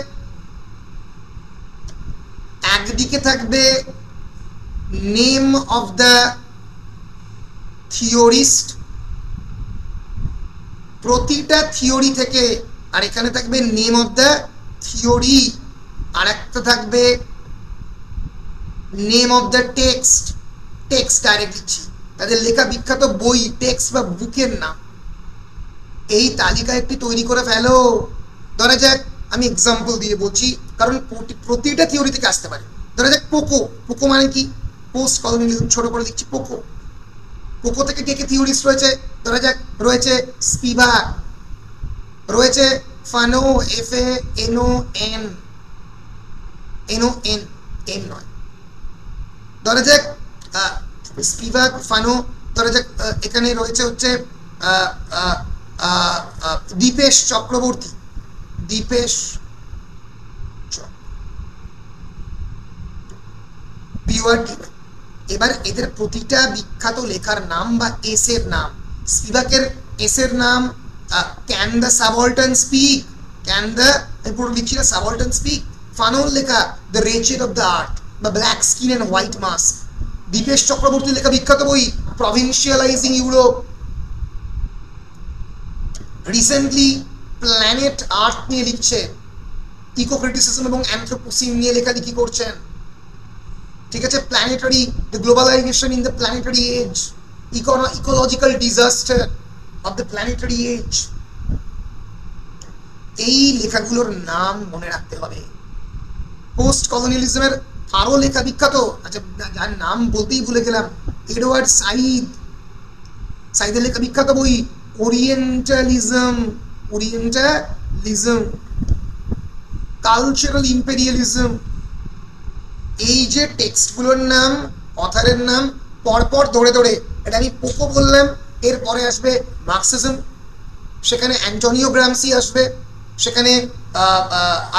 একদিকে থাকবে নেম অফ দ্য থিওরিস্ট, প্রতিটা থিওরি থেকে, আর এখানে থাকবে নেম অফ দ্য থিওরি, আর একটা থাকবে name of the text. Text direct দিচ্ছি, তাদের লেখা বিখ্যাত বই, টেক্সট বা বুকের নাম। এই তালিকা একটি তৈরি করে ফেলো। ধরা যাক, আমি এক্সাম্পল দিয়ে বলছি কারণ প্রতিটা থিওরি থেকে আসতে পারে। ধরা যাক পোকো। পোকো মানে কি? পোস্ট কলোনিয়ালিজম, ছোট করে দিচ্ছি পোকো। পোকো থেকে কে কে থিওরিস্ট রয়েছে? ধরা যাক রয়েছে স্পিভাক, রয়েছে ফানো, FANON, নয়। ধরা যাক স্পিভাক, ফানো, ধরা যাক এখানে রয়েছে হচ্ছে দীপেশ চক্রবর্তী, দীপেশ এবার এদের প্রতিটা বিখ্যাত লেখার নাম বা এসের নাম। স্পিভাকের এসের নাম can the subaltern speak, can the, আমি পুরো লিখছি না, সাবঅল্টার্ন স্পিক। ফানোর লেখা the wretched of the earth বা black skin and white mask. Dipesh চক্রবর্তীর লেখা বিখ্যাত বই provincializing Europe. Recently planet earth নিয়ে লিখছে, ইকো ক্রিটিসিজম এবং অ্যানথ্রোপোসিন নিয়ে লেখালেখি করছেন। ঠিক আছে, planetary, the globalization in the planetary age, ecological disaster of the planetary age. এই লেখাগুলোর নাম মনে রাখতে হবে। পোস্ট কলোনিয়ালিজমের আরো লেখা বিখ্যাত, আচ্ছা যার নাম বলতেই ভুলে গেলাম, এডওয়ার্ড সাইদ। সাইদের লেখা বিখ্যাত বই ওরিয়েন্টালিজম, কালচারাল ইম্পেরিয়ালিজম। এই যে টেক্সটগুলোর নাম, অথারের নাম পরপর ধরে ধরে, এটা আমি পোকো বললাম, এরপরে আসবে মার্কসিজম, সেখানে অ্যান্টোনিও গ্রামসি আসবে, সেখানে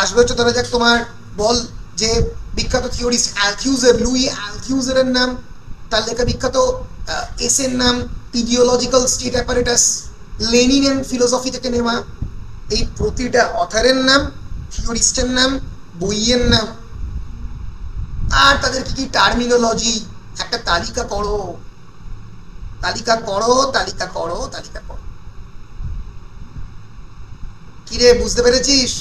আসবে হচ্ছে ধরা যাক তোমার বল যে বিখ্যাত থিওরিস্ট অ্যালথিউজার, লুই অ্যালথিউজারের নাম, তার লেখা বিখ্যাত এসের নাম ideological state apparatus, Lenin and philosophy থেকে নেওয়া। এই প্রতিটা অথারের নাম, থিওরিস্টের নাম, বইয়ের নাম, আর তাদের কি কি টার্মিনোলজি, একটা তালিকা করো, তালিকা করো, তালিকা করো, তালিকা করো। কিরে, বুঝতে পেরেছিস?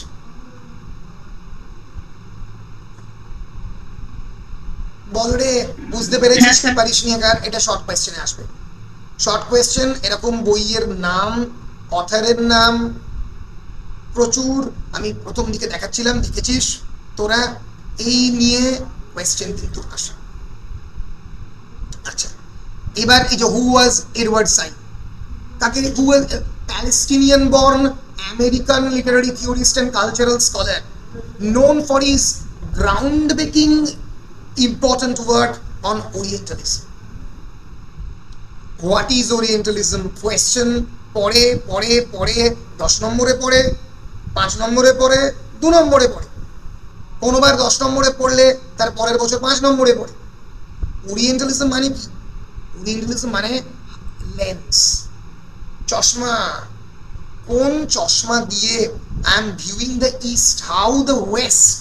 বল রে, বুঝতে পেরেছিস কি পারিস নি? এটা শর্ট কোয়েশ্চেনে আসবে। শর্ট কোয়েশ্চেন এরকম বইয়ের নাম, অথারের নাম প্রচুর আমি প্রথম দিকে দেখাচ্ছিলাম, দেখেছিস তোরা, এই নিয়ে কোয়েশ্চেন কিন্তু আসে। আচ্ছা, এবার এই যে হু ওয়াজ এডওয়ার্ড সাইড, তাকে who was Palestinian born American literary theorist and cultural scholar known for his groundbreaking important work on Orientalism. What is Orientalism? Question পড়ে পড়ে পড়ে 10 নম্বরে পড়ে, 5 নম্বরে পড়ে, 2 নম্বরে পড়ে, কোনোবার 10 নম্বরে পড়লে তার পরের বছর 5 নম্বরে পড়ে। ওরিয়েন্টালিজম মানে কি? ওরিয়েন্টালিজম মানে লেন্স, চশমা। কোন চশমা দিয়ে I am viewing the east, how the West,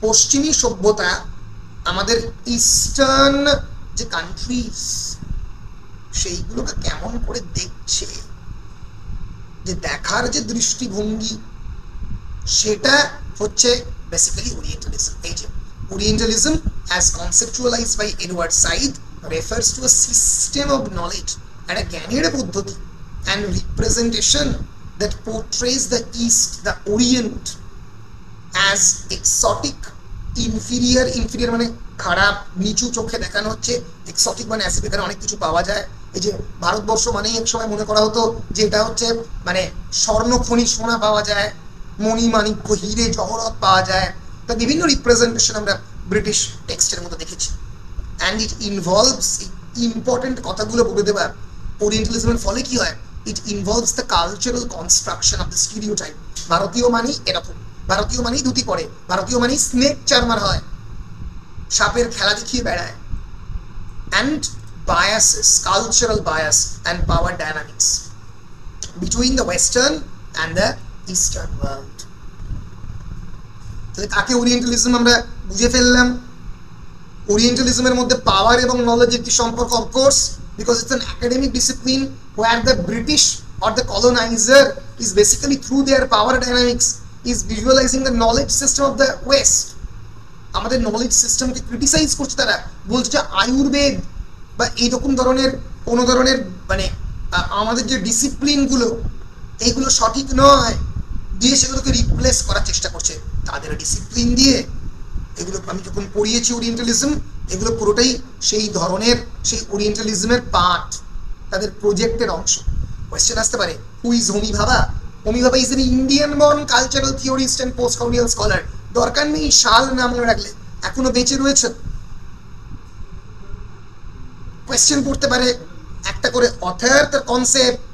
পশ্চিমী সভ্যতা আমাদের ইস্টার্ন যে কান্ট্রিজ সেইগুলোকে কেমন করে দেখছে, যে দেখার যে দৃষ্টিভঙ্গি, সেটা হচ্ছে বেসিক্যালি ওরিয়েন্টালিজম। এই যে Orientalism as conceptualized by Edward Said refers to a system of knowledge and a জ্ঞানের পদ্ধতি and representation that portrays the East, the Orient, as exotic, inferior, inferior মানে খারাপ, নিচু চোখে দেখানো হচ্ছে, এক্সোটিক মানে অ্যাসিড, এখানে অনেক কিছু পাওয়া যায়। এই যে ভারতবর্ষ মানেই এক সময় মনে করা হতো যে এটা হচ্ছে মানে স্বর্ণ খনি, সোনা পাওয়া যায়, মণি মাণিক্য, হিরে জহরত পাওয়া যায়। তা বিভিন্ন রিপ্রেজেন্টেশন আমরা ব্রিটিশ টেক্সটের মধ্যে দেখেছি। অ্যান্ড ইট ইনভলভস, ইম্পর্টেন্ট কথাগুলো বলে দেবা, ওরিয়েন্টালিজমের ফলে কি হয়, ইট involves the cultural construction of the stereotype. ভারতীয় মানেই এরকম, ভারতীয় মানেই ধুতি পরে, ভারতীয় মানেই স্নেক চার্মার হয়, সাপের খেলা দেখিয়ে বেড়ায়। And biases, cultural bias and power dynamics between the Western and the Eastern world. তাহলে কাকে ওরিয়েন্টালিজম আমরা বুঝে ফেললাম। ওরিয়েন্টালিজমের মধ্যে পাওয়ার এবং নলেজের কি সম্পর্ক? Of course, because it's an academic discipline where the British or the colonizer is basically through their power dynamics is visualizing the knowledge system of the West. আমাদের নলেজ সিস্টেমকে ক্রিটিসাইজ করছে, তারা বলছে যে আয়ুর্বেদ বা এইরকম ধরনের কোনো ধরনের মানে আমাদের যে ডিসিপ্লিনগুলো এইগুলো সঠিক নয়, দিয়ে সেগুলোকে রিপ্লেস করার চেষ্টা করছে তাদের ডিসিপ্লিন দিয়ে। এগুলো আমি যখন পড়িয়েছি ওরিয়েন্টালিজম, এগুলো পুরোটাই সেই ধরনের, সেই ওরিয়েন্টালিজমের পার্ট, তাদের প্রজেক্টের অংশ। কোয়েশ্চেন আসতে পারে, হু ইজ হোমি ভাবা? হোমি ভাবা is an Indian born cultural theorist and post colonial scholar. দরকার নেই সাল না মনে রাখলে, এখনো বেঁচে রয়েছে। কোয়েশ্চেন পড়তে পারে একটা করে অথার, তার কনসেপ্ট,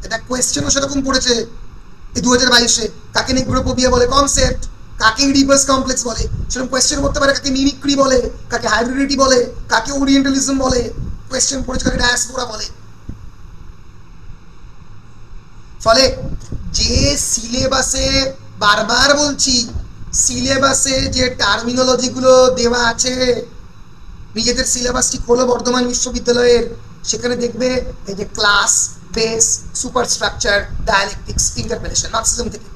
এটা কোয়েশ্চেনও সেরকম পড়েছে এই 2022-এ। কাকে নেগ্রোফোবিয়া বলে কনসেপ্ট, কাকে ইডিপাস কমপ্লেক্স বলে সেরকম কোয়েশ্চেন করতে পারে, কাকে মিমিক্রি বলে, কাকে হাইব্রিডিটি বলে, কাকে ওরিয়েন্টালিজম বলে, কোয়েশ্চেন পড়েছে, কাকে ডায়াসপোরা বলে। ফলে যে সিলেবাসে, বারবার বলছি, সিলেবাসে যে টার্মিনোলজি গুলো দেওয়া আছে, নিজেদের সিলেবাসটি খোলো বর্ধমান বিশ্ববিদ্যালয়ের, সেখানে দেখবে এই যে class, base, superstructure, dialectics, interpretation, Marxism থেকে,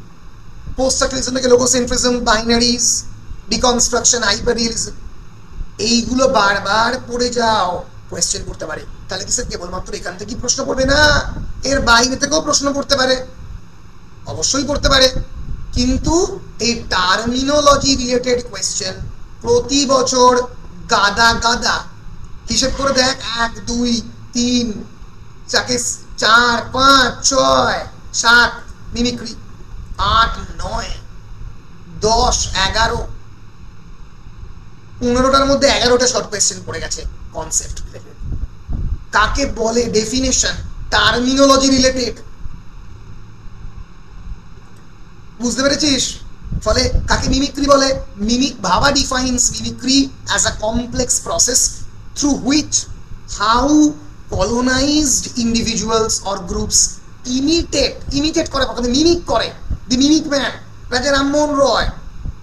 পোস্ট স্ট্রাকচারালিজম থেকে লোগোসেন্ট্রিজম, বাইনারিজ, ডিকনস্ট্রাকশন, হাইপার রিয়েলিজম, এইগুলো বারবার পড়ে যাও, কোয়েশ্চেন করতে পারে। তাহলে কি স্যার কেবলমাত্র এখান থেকেই প্রশ্ন পড়বে? না, এর বাইরে থেকেও প্রশ্ন পড়তে পারে, অবশ্যই পড়তে পারে। কিন্তু এই টার্মিনোলজি রিলেটেড কোয়েশ্চেন প্রতি বছর গাদা গাদা, হিসেব করে দেখ, 1 2 3 4 5 6 7 মিমিক্রি, 8 9 10 11 15টার মধ্যে 11টা শর্ট কোয়েশ্চেন পড়ে গেছে কনসেপ্ট রিলেটেড। কাকে বলে ডেফিনেশন, টার্মিনোলজি রিলেটেড। বুঝতে পেরেছিস? ফলে কাকে মিমিক্রি বলে? ভাবা defines mimicry as a complex process through which how colonized individuals or groups imitate করে, প্রথমে মিমিক করে, দি মিমিক ম্যান রাজা রামমোহন রয়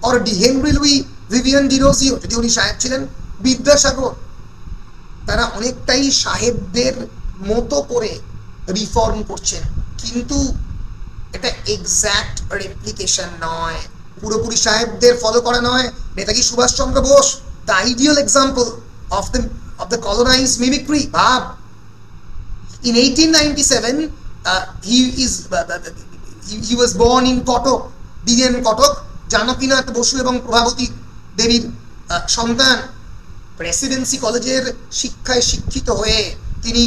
or D Henry Louis Vivian Derozio, যদি উনি সাহেব ছিলেন, বিদ্যাসাগর, তারা অনেকটাই সাহেবদের মতো করে রিফর্ম করছেন, কিন্তু এটা এক্স্যাক্ট রেপ্লিকেশন নয়, পুরোপুরি সাহেবদের ফলো করা নয়। Netaji Subhas Chandra Bose, the ideal example of the colonized mimicry. ভাব, in 1897 he was born in Kotok, DN Kotok, Janakinath Basu এবং প্রভাবতী দেবীর সন্তান। প্রেসিডেন্সি কলেজের শিক্ষায় শিক্ষিত হয়ে তিনি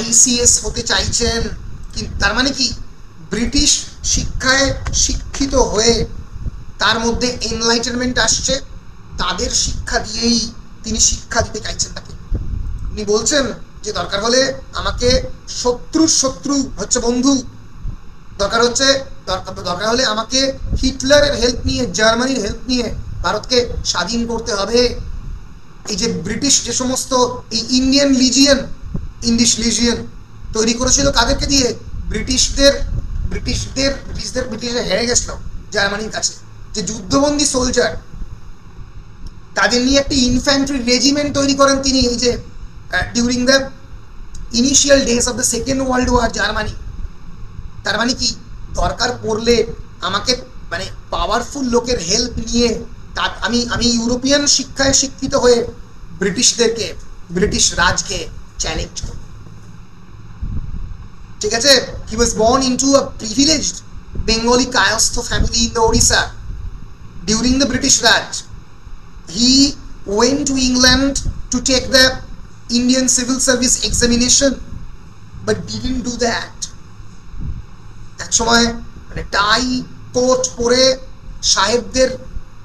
ICS হতে চাইছেন, তার মানে কি? ব্রিটিশ শিক্ষায় শিক্ষিত হয়ে তার মধ্যে এনলাইটেনমেন্ট আসছে, তাদের শিক্ষা দিয়েই তিনি শিক্ষা দিতে চাইছেন তাকে। উনি বলছেন যে দরকার হলে আমাকে শত্রু হচ্ছে বন্ধু, দরকার হলে আমাকে হিটলারের হেল্প নিয়ে, জার্মানির হেল্প নিয়ে ভারতকে স্বাধীন করতে হবে। এই যে ব্রিটিশ যে সমস্ত এই ইংলিশ লিজিয়ন তৈরি করেছিল, কাদেরকে দিয়ে? ব্রিটিশরা হেরে গেছিল জার্মানির কাছে, যে যুদ্ধবন্দী সোলজার, তাদের নিয়ে একটি ইনফ্যান্ট্রি রেজিমেন্ট তৈরি করেন তিনি, এই যে during the initial days of the second world war Germany. তার মানে কি? দরকার পড়লে আমাকে মানে পাওয়ারফুল লোকের হেল্প নিয়ে আমি ইউরোপিয়ান শিক্ষায় শিক্ষিত হয়ে ব্রিটিশ রাজকে চ্যালেঞ্জ করব। ঠিক আছে? He was born into a privileged Bengali Kayastha family in the Odisha during the British Raj. He went to England to take the Indian civil service examination, but didn't do that. এক সময় মানে টাই কোট পরে সাহেবদের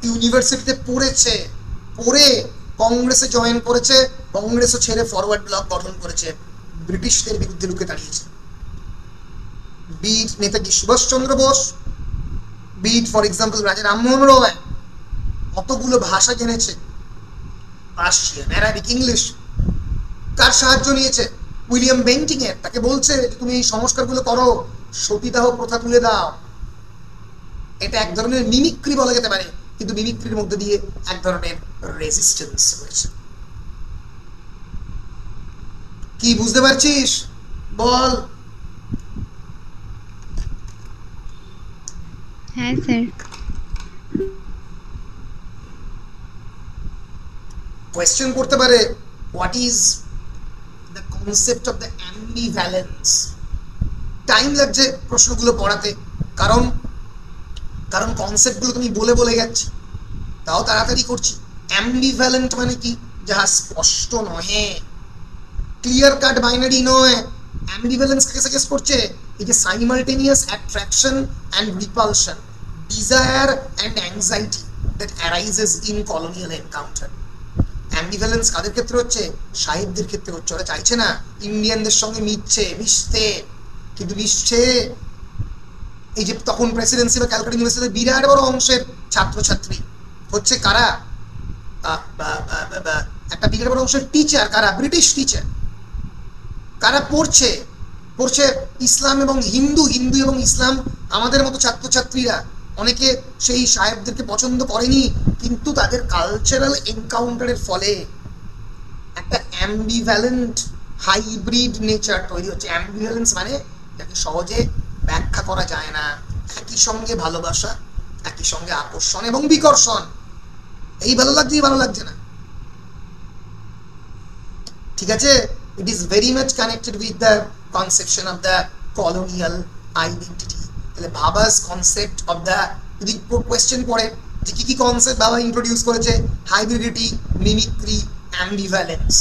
ইউনিভার্সিটিতে পড়ে কংগ্রেসে জয়েন করেছে, কংগ্রেসও ছেড়ে ফরওয়ার্ড ব্লক গঠন করেছে, ব্রিটিশদের বিরুদ্ধে রুখে দাঁড়িয়েছে। But Netaji Subhas Chandra Bose, but for example Raja Rammohan রয়, কতগুলো ভাষা জেনেছে, পার্সিয়ান, অ্যারাবিক, ইংলিশ। কার সাহায্য নিয়েছে? উইলিয়াম বেন্টিং এর। তাকে বলছে যে তুমি এই সংস্কারগুলো করো, সতীদাহ প্রথা তুলে দাও। এটা এক ধরনের মিমিক্রি বলা যেতে পারে, কিন্তু মিমিক্রির মধ্যে দিয়ে এক ধরনের রেজিস্ট্যান্স রয়েছে। কি বুঝতে পারছিস? বল। হ্যাঁ স্যার। কোয়েশ্চেন করতে পারে, what is the concept of the ambivalence? Time লাগছে প্রশ্নগুলো পড়াতে, কারণ কনসেপ্টগুলো তুমি বলে যাচ্ছি, তাও তাড়াতাড়ি করছি। অ্যাম্বিভ্যালেন্ট মানে কি? যাহা স্পষ্ট নহে, ক্লিয়ার কাট বাইনারি নয়। অ্যাম্বিভ্যালেন্স কাকে সাজেস্ট করছে? এই যে simultaneous attraction and repulsion, desire and anxiety that arises in colonial encounter. Ambivalence কাদের ক্ষেত্রে হচ্ছে? সাহেবদের ক্ষেত্রে হচ্ছে। ওরা চাইছে না ইন্ডিয়ানদের সঙ্গে মিশতে, কিন্তু মিশছে। এই যে তখন প্রেসিডেন্সি বা ক্যালকাটা ইউনিভার্সিটির বিরাট বড় অংশের ছাত্রছাত্রী হচ্ছে কারা? একটা বিরাট বড় অংশের টিচার কারা? British teacher. কারা পড়ছে ইসলাম এবং হিন্দু এবং ইসলাম। আমাদের মতো ছাত্রছাত্রীরা অনেকে সেই সাহেবদেরকে পছন্দ করেনি, কিন্তু তাদের কালচারাল এনকাউন্টারের ফলে একটা অ্যাম্বিভ্যালেন্ট হাইব্রিড নেচার তৈরি হচ্ছে। অ্যাম্বিভ্যালেন্স মানে যাকে সহজে ব্যাখ্যা করা যায় না, একই সঙ্গে ভালোবাসা, একই সঙ্গে আকর্ষণ এবং বিকর্ষণ, এই ভালো লাগছে না। ঠিক আছে? it is very much connected with the conception of the colonial identity. তাহলে ভাবাস কনসেপ্ট অফ দ্য, যদি কোয়েশ্চেন পড়ে যে কি কনসেপ্ট বাবা ইন্ট্রোডিউস করেছে, হাইব্রিডিটি, মিমিক্রি, অ্যাম্বিভ্যালেন্স।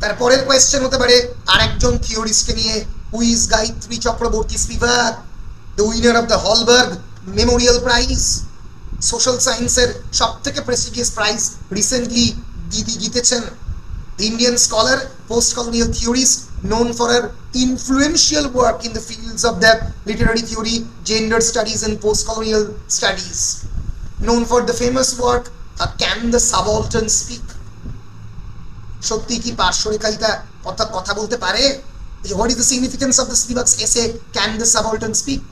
তারপরের কোয়েশ্চেন হতে পারে আরেকজন থিওরিস্টকে নিয়ে, who is Gayatri Chakravorty Spivak, the winner of the Holberg Memorial prize, social সায়েন্সের সব থেকে প্রেস্টিজিয়াস প্রাইজ রিসেন্টলি দিদি জিতেছেন। Indian scholar, post colonial theorist, known for her influential work in the fields of the literary theory, gender studies and post-colonial studies. Known for the famous work Can the Subaltern Speak? সত্যি কি পার্শ্বরেখায়িতা কথা বলতে পারে? What is the significance of the Spivak's essay Can the Subaltern Speak?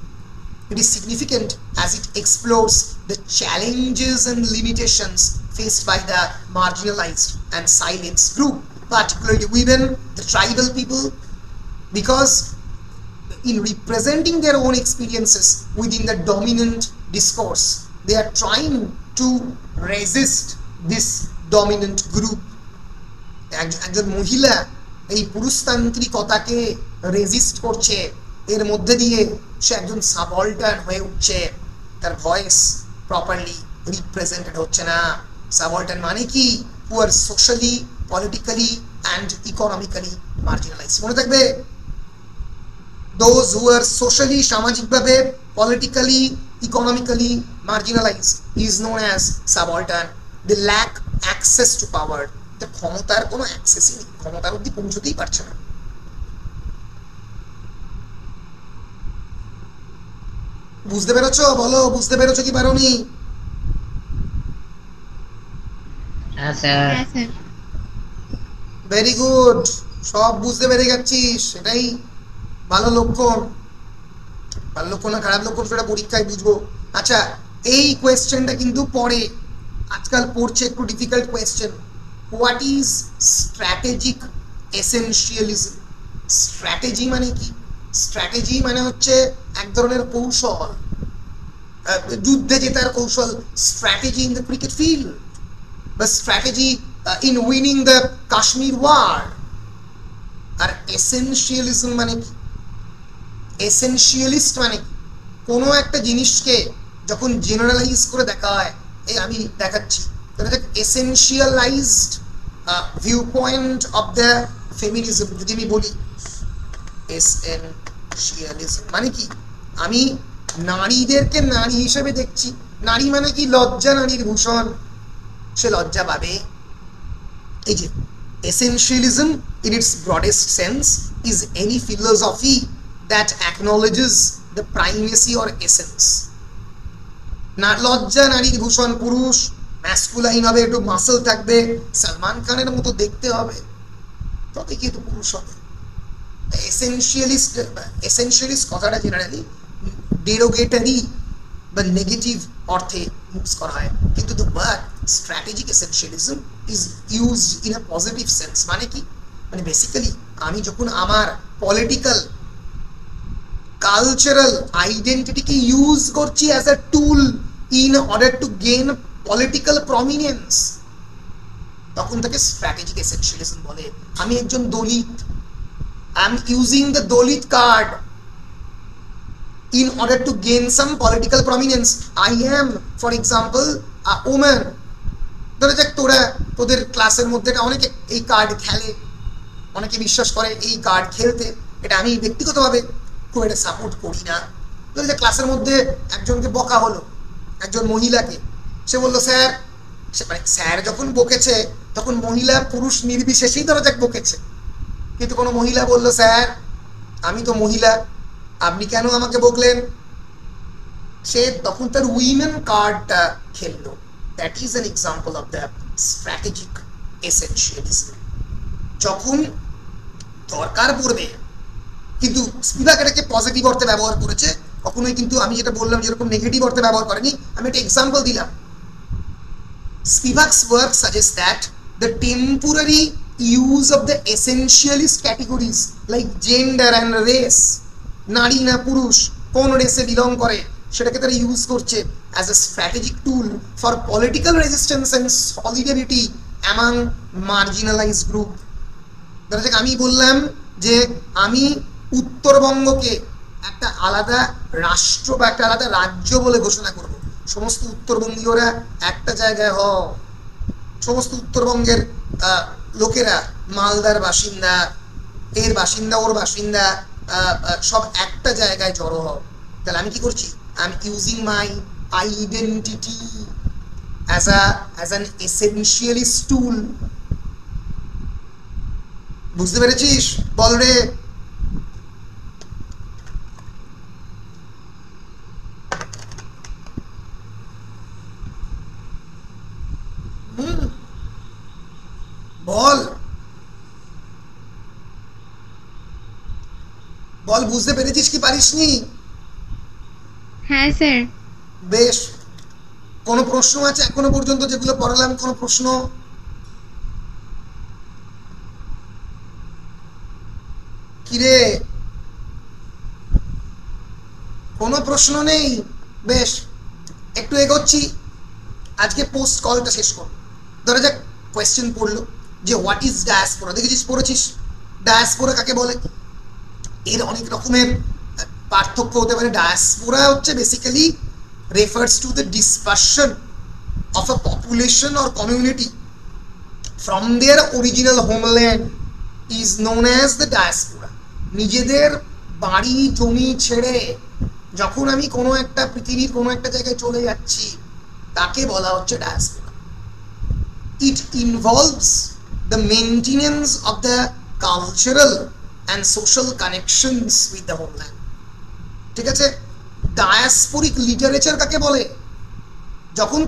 It is significant as it explores the challenges and limitations faced by the marginalized and silenced group, particularly women, the tribal people, because in representing their own experiences within the dominant discourse, they are trying to resist this dominant group. একজন মহিলা এই পুরুষতান্ত্রিকতাকে resist করছে, এর মধ্যে দিয়ে সে একজন subaltern হয়ে উঠছে, তার ভয়েস প্রপারলি রিপ্রেজেন্টেড হচ্ছে না। সাবঅল্টার্ন মানে কি? Who are socially, politically and economically marginalize. মনে থাকবে, দোজ হু আর সোশ্যালি, সামাজিকভাবে, politically, economically marginalize is known as subaltern. They lack access to power. ক্ষমতার কোনো অ্যাক্সেসই নেই, ক্ষমতার অব্দি পৌঁছতেই পারছে না। বুঝতে পেরেছো? বলো, বুঝতে পেরেছো কি পারোনি? হ্যাঁ স্যার। ভেরি গুড, সব বুঝতে পেরে যাচ্ছিস, সেটাই ভালো লক্ষণ। ভালো লক্ষণ না খারাপ লক্ষণ সেটা পরীক্ষায় বুঝবো। আচ্ছা, এই কোয়েশ্চেনটা কিন্তু পরে আজকাল পড়ছে, একটু difficult question. What is strategic essentialism? Strategy মানে কি? স্ট্র্যাটেজি মানে হচ্ছে এক ধরনের কৌশল, যুদ্ধে জেতার কৌশল। Strategy in the cricket field, বা strategy in winning the Kashmir war. আর এসেনশিয়ালিজম মানে কি? এসেনশিয়ালিস্ট মানে কি? কোনো একটা জিনিসকে যখন জেনারেলাইজ করে দেখা হয়, এই আমি দেখাচ্ছি, essentialized view point of the feminism. যদি আমি বলি এসেনশিয়ালিজম মানে কি? আমি নারীদেরকে নারী হিসেবে দেখছি। নারী মানে কি? লজ্জা নারীর ভূষণ, সে লজ্জা পাবে। এই যে essentialism in its broadest sense is any philosophy that acknowledges the primacy or essence. না লজ্জা নারীর ভূষণ, পুরুষ ম্যাসকুলাইন হবে, একটু মাসল থাকবে, সালমান খানের মতো দেখতে হবে, তবে কি একটু পুরুষ হবে। এসেনশিয়ালিস্ট কথাটা জেনারেলি ডেরোগেটরি বা নেগেটিভ অর্থে ইউজ করা হয়, কিন্তু the word strategic essentialism is used in a positive sense. মানে কি? মানে বেসিক্যালি আমি যখন আমার পলিটিক্যাল কালচারাল আইডেন্টিটিকে ইউজ করছি as a tool in order to gain political prominence, তখন তাকে স্ট্র্যাটেজিক এসেনশিয়ালিজম বলে। আমি একজন Dalit, I am using the Dalit card in order to gain some political prominence. I am, for example, a woman. ধরে যাক তোদের ক্লাসের মধ্যে অনেকে এই কার্ড খেলে, অনেকে বিশ্বাস করে এই কার্ড খেলতে। এটা আমি ব্যক্তিগতভাবে খুব একটা সাপোর্ট করি না। ধরে যাক ক্লাসের মধ্যে একজনকে বকা হলো, একজন মহিলাকে, সে বললো স্যার, মানে স্যার যখন বকেছে তখন মহিলা পুরুষ নির্বিশেষেই ধরে যাক বকেছে, কিন্তু কোনো মহিলা বললো স্যার আমি তো মহিলা, আপনি কেন আমাকে বকলেন? সে তখন তার উইমেন কার্ডটা খেললো। That is an example of the strategic essentialism. যখন দরকার পড়বে, কিন্তু স্পিভাক এটাকে পজিটিভ অর্থে ব্যবহার করেছে, কখনোই কিন্তু আমি যেটা বললাম যেরকম নেগেটিভ অর্থে ব্যবহার করেনি। আমি একটা এক্সাম্পল দিলাম। Spivak's work suggests that the temporary use of the essentialist categories like gender and race, নারী না পুরুষ, কোন রেসে বিলং করে, সেটাকে তারা ইউজ করছে as a strategic tool for political resistance and solidarity among marginalised group. ধরা যাক আমি বললাম যে আমি উত্তরবঙ্গকে একটা আলাদা রাষ্ট্র বা একটা আলাদা রাজ্য বলে ঘোষণা করব। সমস্ত উত্তরবঙ্গীয়রা একটা জায়গায় সমস্ত উত্তরবঙ্গের লোকেরা, মালদার বাসিন্দা, এর বাসিন্দা, ওর বাসিন্দা, সব একটা জায়গায় জড়ো হও। তাহলে আমি কি করছি? I am using my identity as an essentialist tool. বুঝতে পেরেছিস? বল রে। বল বল, বুঝতে পেরেছিস কি পারিসনি? হ্যাঁ স্যার। বেশ, কোনো প্রশ্ন আছে এখনো পর্যন্ত যেগুলো পড়ালাম? কোনো প্রশ্ন? কিরে, কোনো প্রশ্ন নেই? বেশ, একটু এগোচ্ছি। আজকে পোস্ট কলটা শেষ করব। ধরা যাক কোয়েশ্চেন পড়লো যে হোয়াট ইজ ডায়াসপোরা। দেখেছিস, পড়েছিস ডায়াসপোরা কাকে বলে? এর অনেক রকমের পার্থক্য হতে পারে। ডায়াসপোরা হচ্ছে basically refers to the dispersion of a population or community from their original homeland is known as the diaspora. নিজেদের বাড়ি জমি ছেড়ে যখন আমি কোনো একটা পৃথিবীর কোনো একটা জায়গায় চলে যাচ্ছি তাকে বলা হচ্ছে diaspora. It involves the maintenance of the cultural and social connections with the homeland. ঠিক আছে? ডায়াসপোরিক লিটারেচার কাকে বলে? যখন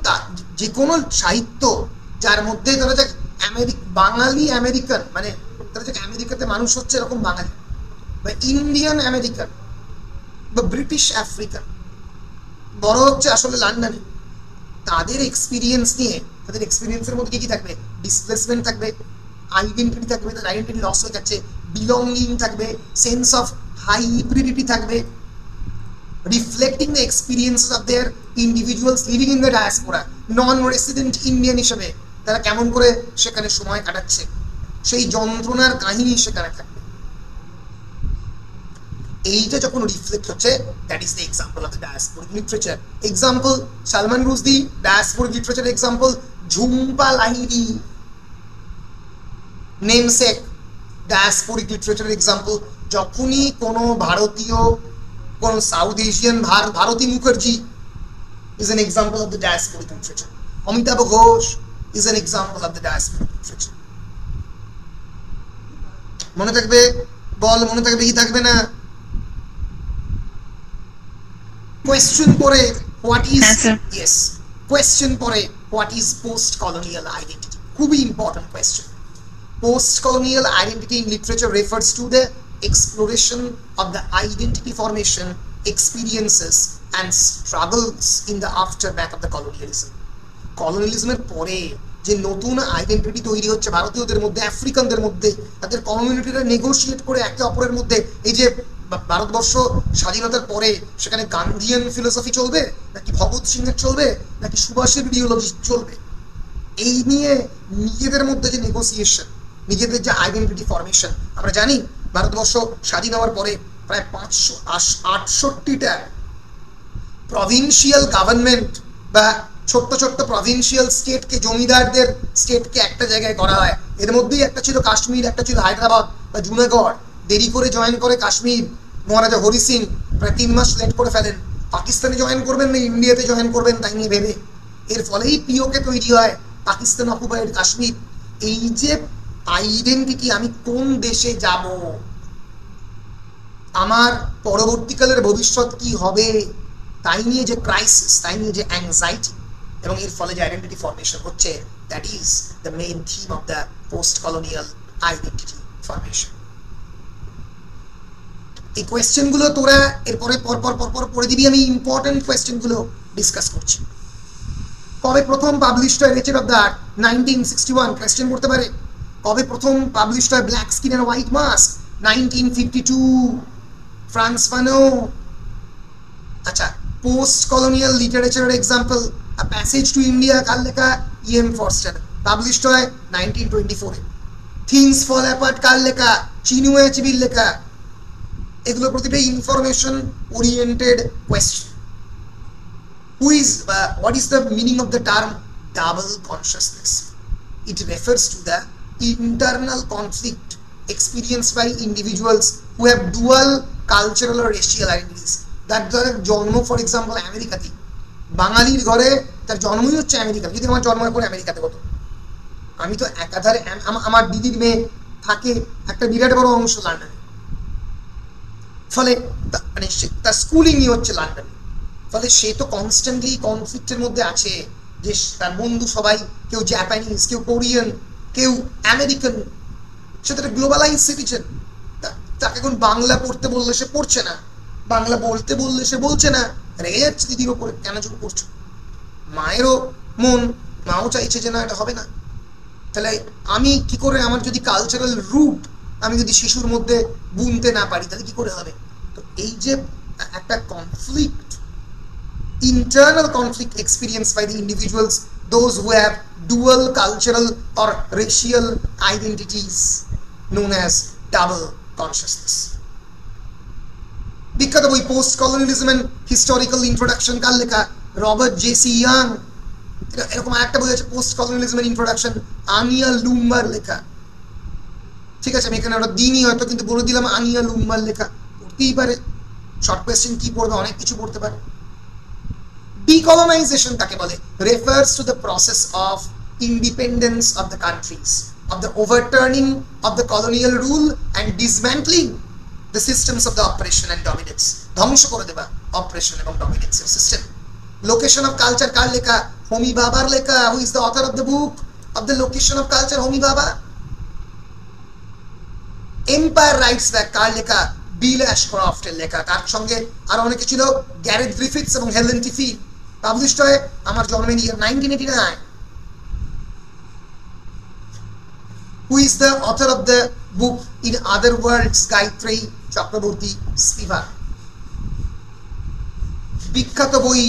যে কোনো সাহিত্য যার মধ্যে ধরা যাক বাঙালি আমেরিকান, মানে ধরা যাক আমেরিকাতে মানুষ হচ্ছে এরকম বাঙালি, বা ইন্ডিয়ান আমেরিকান, বা ব্রিটিশ আফ্রিকান, বড় হচ্ছে আসলে লন্ডনে, তাদের এক্সপিরিয়েন্স নিয়ে, তাদের এক্সপিরিয়েন্সের মধ্যে কি কি থাকবে? ডিসপ্লেসমেন্ট থাকবে, আইডেন্টিটি থাকবে, তার আইডেন্টিটি লস হয়ে যাচ্ছে, বিলঙ্গিং থাকবে, সেন্স অফ হাইব্রিডিটি থাকবে, reflecting the experiences of their individuals living in the diaspora, non-resident Indian হিসেবে তারা কেমন করে সেখানে সময় কাটাচ্ছে, সেই যন্ত্রণার কাহিনী সেখানে থাকবে। এইটা যখন রিফ্লেক্ট হচ্ছে, that is the example of the diasporic literature. Example Salman Rushdie, diasporic literature example Jhumpa Lahiri, Namesake, diasporic literature example. যখনই কোনো ভারতীয়, কোন South Asian, Bharati Mukherjee is an example of the diasporic literature. Amitabh Ghosh is an example of the diasporic literature. মনে থাকবে? বল, মনে থাকবে কি থাকবে না? কোয়েশ্চেন পরে হোয়াট ইজ, ইয়েস, কোয়েশ্চেন পরে what is post colonial identity, খুবই important question. Post colonial identity in literature refers to the exploration of the identity formation, experiences and struggles in the aftermath of the colonialism. কলোনিয়ালিজমের পরে যে নতুন identity তৈরি হচ্ছে ভারতীয়দের মধ্যে, আফ্রিকানদের মধ্যে, তাদের কমিউনিটিরা নেগোশিয়েট করে একে অপরের মধ্যে, এই যে ভারতবর্ষ স্বাধীনতার পরে সেখানে গান্ধীয়ান ফিলোসফি চলবে নাকি ভগৎ সিংহের চলবে নাকি সুভাষের ইডিওলজি চলবে, এই নিয়ে নিজেদের মধ্যে যে নেগোসিয়েশন, নিজেদের যে আইডেন্টিটি ফরমেশন। আমরা জানি ভারতবর্ষ স্বাধীন হওয়ার পরে প্রায় 568টা প্রভিন্সিয়াল গভর্নমেন্ট বা ছোট্ট ছোট্ট প্রভিন্সিয়াল স্টেটকে, জমিদারদের স্টেটকে একটা জায়গায় করা হয়। এর মধ্যেই একটা ছিল কাশ্মীর, একটা ছিল হায়দ্রাবাদ বা জুনাগড়। দেরি করে জয়েন করে কাশ্মীর, মহারাজা হরি সিং প্রায় 3 মাস লেট করে ফেলেন। পাকিস্তানে জয়েন করবেন না ইন্ডিয়াতে জয়েন করবেন তাই নিয়ে ভেবে, এর ফলেই পিওকে তৈরি হয়, পাকিস্তান অকুপাইড কাশ্মীর। এই যে আইডেন্টিটি, আমি কোন দেশে যাব, আমার পরবর্তীকালের ভবিষ্যৎ কি হবে, তাই নিয়ে যে ক্রাইসিস, তাই নিয়ে যে অ্যাংজাইটি, এবং এর ফলে যে আইডেন্টিটি ফরমেশন হচ্ছে, that is the main theme of the post colonial identity formation. এই কোয়েশ্চেনগুলো তোরা এরপরে পরপর পড়ে দিবি। আমি ইম্পর্টেন্ট কোয়েশ্চেনগুলো ডিসকাস করছি। কবে প্রথম পাবলিশড হয় wretched of the earth? 1961। Question করতে পারে কবে প্রথম পাবলিশড হয় black skin and white mask? 1952, Frantz Fanon. আচ্ছা, পোস্ট কলোনিয়াল লিটারেচারের example a passage to India কার লেখা? E.M. ফরস্টার। পাবলিশড হয় 1924-এ। থিংস ফল অ্যাপার্ট কার লেখা? চিনুয়া চিবির লেখা। এগুলো প্রতিটা information oriented question. What is the meaning of the term double consciousness? It refers to the internal conflict experienced by individuals who have dual cultural or racial identities. That জন্ম for example আমেরিকাতে, বাঙালির ঘরে তার জন্মই হচ্ছে America. যদি আমার জন্ম করে আমেরিকাতে হতো, আমি তো একাধারে আমার দিদির মেয়ে থাকে একটা বিরাট বড় অংশ লন্ডনে, ফলে মানে তার স্কুলিংই হচ্ছে লন্ডনে, ফলে সে তো কনস্ট্যান্টলি কনফ্লিক্টের মধ্যে আছে যে তার বন্ধু সবাই কেউ জাপানিজ, কেউ কোরিয়ান, কেউ আমেরিকান, সে তো একটা গ্লোবালাইজ সিটিজেন। তাকে এখন বাংলা পড়তে বললে সে পড়ছে না, বাংলা বলতে বললে সে বলছে না, রেগে যাচ্ছে দিদির ওপরে, কেন চুপ করছো। মায়েরও মন, মাও চাইছে যে না এটা হবে না। তাহলে আমি কি করে, আমার যদি কালচারাল রুট আমি যদি শিশুর মধ্যে বুনতে না পারি তাহলে কি করে হবে। তো এই যে একটা conflict, internal conflict experienced by the individuals, those who have dual cultural or racial identities, known as double consciousness. বিখ্যাত বই post colonialism and historical introduction কার লেখা? Robert J C Young. এরকম একটা বই আছে post colonialism and introduction, Ania Loomba লেখা। ঠিক আছে, আমি এখানে ওটা দিনই হয়তো, কিন্তু বলে দিলাম আনিয়া লুম্বার লেখা, পড়তেই পারে। শর্ট কোয়েশ্চেন কি পড়বে, অনেক কিছু পড়তে পারে। Decolonization কাকে বলে? Refers to the process of independence of the countries, of the overturning of the colonial rule and dismantling the systems of the oppression and dominance. ধ্বংস করে দেবা অপারেশন এবং ডমিনেন্সের সিস্টেম। লোকেশন অফ কালচার কার লেখা? হোমি ভাবার লেখা। Who is the author of the book of the location of culture? Homi Bhabha. Empire writes back কার লেখা? বিল অ্যাশক্রফটের লেখা। তার সঙ্গে আরো অনেকে ছিল, গ্যারেথ গ্রিফিথস এবং হেলেন টিফি। পাবলিশড হয় আমার জন্মের ইয়ার 1989। Who is the author of the book In Other Worlds? Gayatri Chakravorty Spivak. বিখ্যাত বই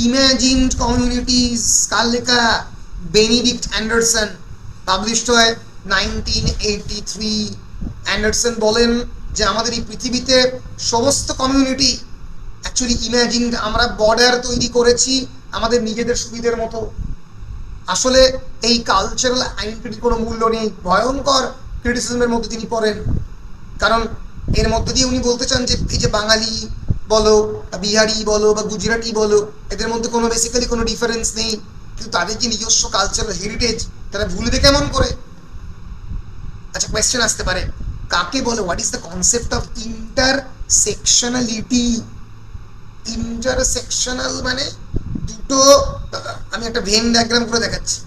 ইমাজিনড কমিউনিটিজ কার লেখা? বেনিডিক্ট অ্যান্ডারসন। পাবলিশড হয় 1983। অ্যান্ডারসন বলেন যে আমাদের এই পৃথিবীতে সমস্ত কমিউনিটি অ্যাকচুয়ালি ইমাজিনড, আমরা বর্ডার তৈরি করেছি আমাদের নিজেদের সুবিধার মতো। আসলে এই কালচারাল আইডেন্টিটির কোনো মূল্য নেই। ভয়ঙ্কর ক্রিটিসিজমের মধ্যে তিনি পড়েন, কারণ এর মধ্যে দিয়ে উনি বলতে চান যে এই যে বাঙালি বলো, বিহারি বলো বা গুজরাটি বলো, এদের মধ্যে কোনো বেসিক্যালি কোনো ডিফারেন্স নেই, কিন্তু তাদের যে নিজস্ব কালচারাল হেরিটেজ তারা ভুলবে কেমন করে। আচ্ছা, কোয়েশ্চেন আসতে পারে, কাকে বলে, what is the concept of intersectionality? Intersectional মানে দুটো, আমি একটা ভেন ডায়াগ্রাম করে দেখাচ্ছি।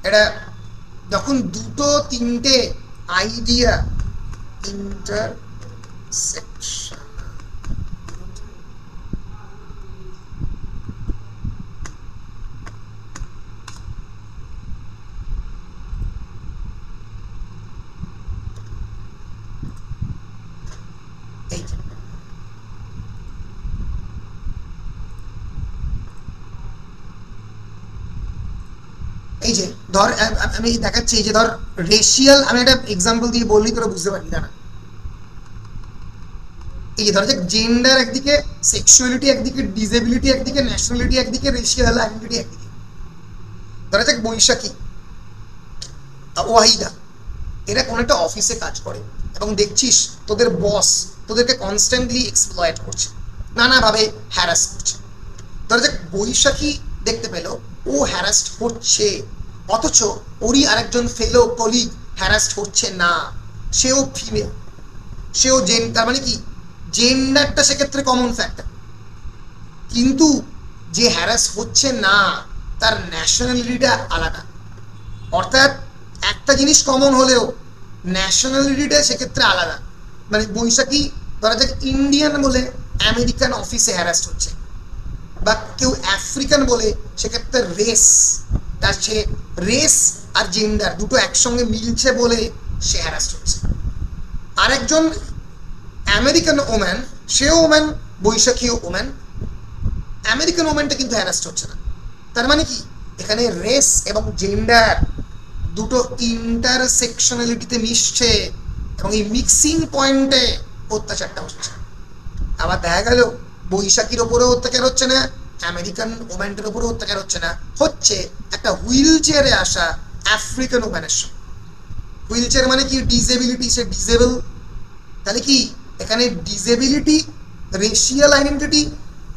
এটা যখন দুটো তিনটে আইডিয়া ইন্টারসেকশন, এই যে ধর আমি দেখাচ্ছি, এই যে ধর রেশিয়াল, আমি একটা এক্সাম্পল দিয়ে বললি তোরা বুঝতে পারবি না। এই যে ধর যে জেন্ডার একদিকে, সেক্সুয়ালিটি একদিকে, ডিসেবিলিটি একদিকে, ন্যাশনালিটি একদিকে, রেশিয়াল আইডেন্টিটি একদিকে। ধরা যাক বৈশাখী, ওয়াহিদা, এরা কোনো একটা অফিসে কাজ করে এবং দেখছিস তোদের বস তোদেরকে কনস্ট্যান্টলি এক্সপ্লয়েট করছে, নানাভাবে হ্যারাস করছে। ধরা যাক বৈশাখী দেখতে পেল ও হ্যারাসড হচ্ছে, অথচ ওরই আরেকজন ফেলো কলিগ হ্যারাসড হচ্ছে না, সেও ফিমেল, সেও তার মানে কি জেন্ডারটা সেক্ষেত্রে কমন ফ্যাক্টর, কিন্তু যে হ্যারাস হচ্ছে না তার ন্যাশনালিটিটা আলাদা। অর্থাৎ একটা জিনিস কমন হলেও ন্যাশনালিটিটা সেক্ষেত্রে আলাদা। মানে বৈশাখী ধরা যাক ইন্ডিয়ান বলে আমেরিকান অফিসে হ্যারাস হচ্ছে, বা কেউ আফ্রিকান বলে সেক্ষেত্রে রেস, তার সে রেস আর জেন্ডার দুটো একসঙ্গে মিলছে বলে সে হ্যারাস হচ্ছে। আরেকজন আমেরিকান ওম্যান, সেও ওম্যান, বৈশাখীও ওম্যান, আমেরিকান ওম্যানটা কিন্তু হ্যারাস হচ্ছে না। তার মানে কি এখানে রেস এবং জেন্ডার দুটো ইন্টারসেকশনালিটিতে মিশছে এবং এই মিক্সিং পয়েন্টে অত্যাচারটা হচ্ছে। আবার দেখা গেল বৈশাখীর ওপরেও অত্যাচার হচ্ছে না, আমেরিকান ওম্যানটার উপরে অত্যাচার হচ্ছে না, হচ্ছে একটা হুইল চেয়ারে আসা আফ্রিকান ওম্যানের সঙ্গে। হুইল চেয়ার মানে কি ডিসেবিলিটি, সে ডিসেবল, তাহলে কি এখানে ডিসেবিলিটি, রেশিয়াল আইডেন্টিটি,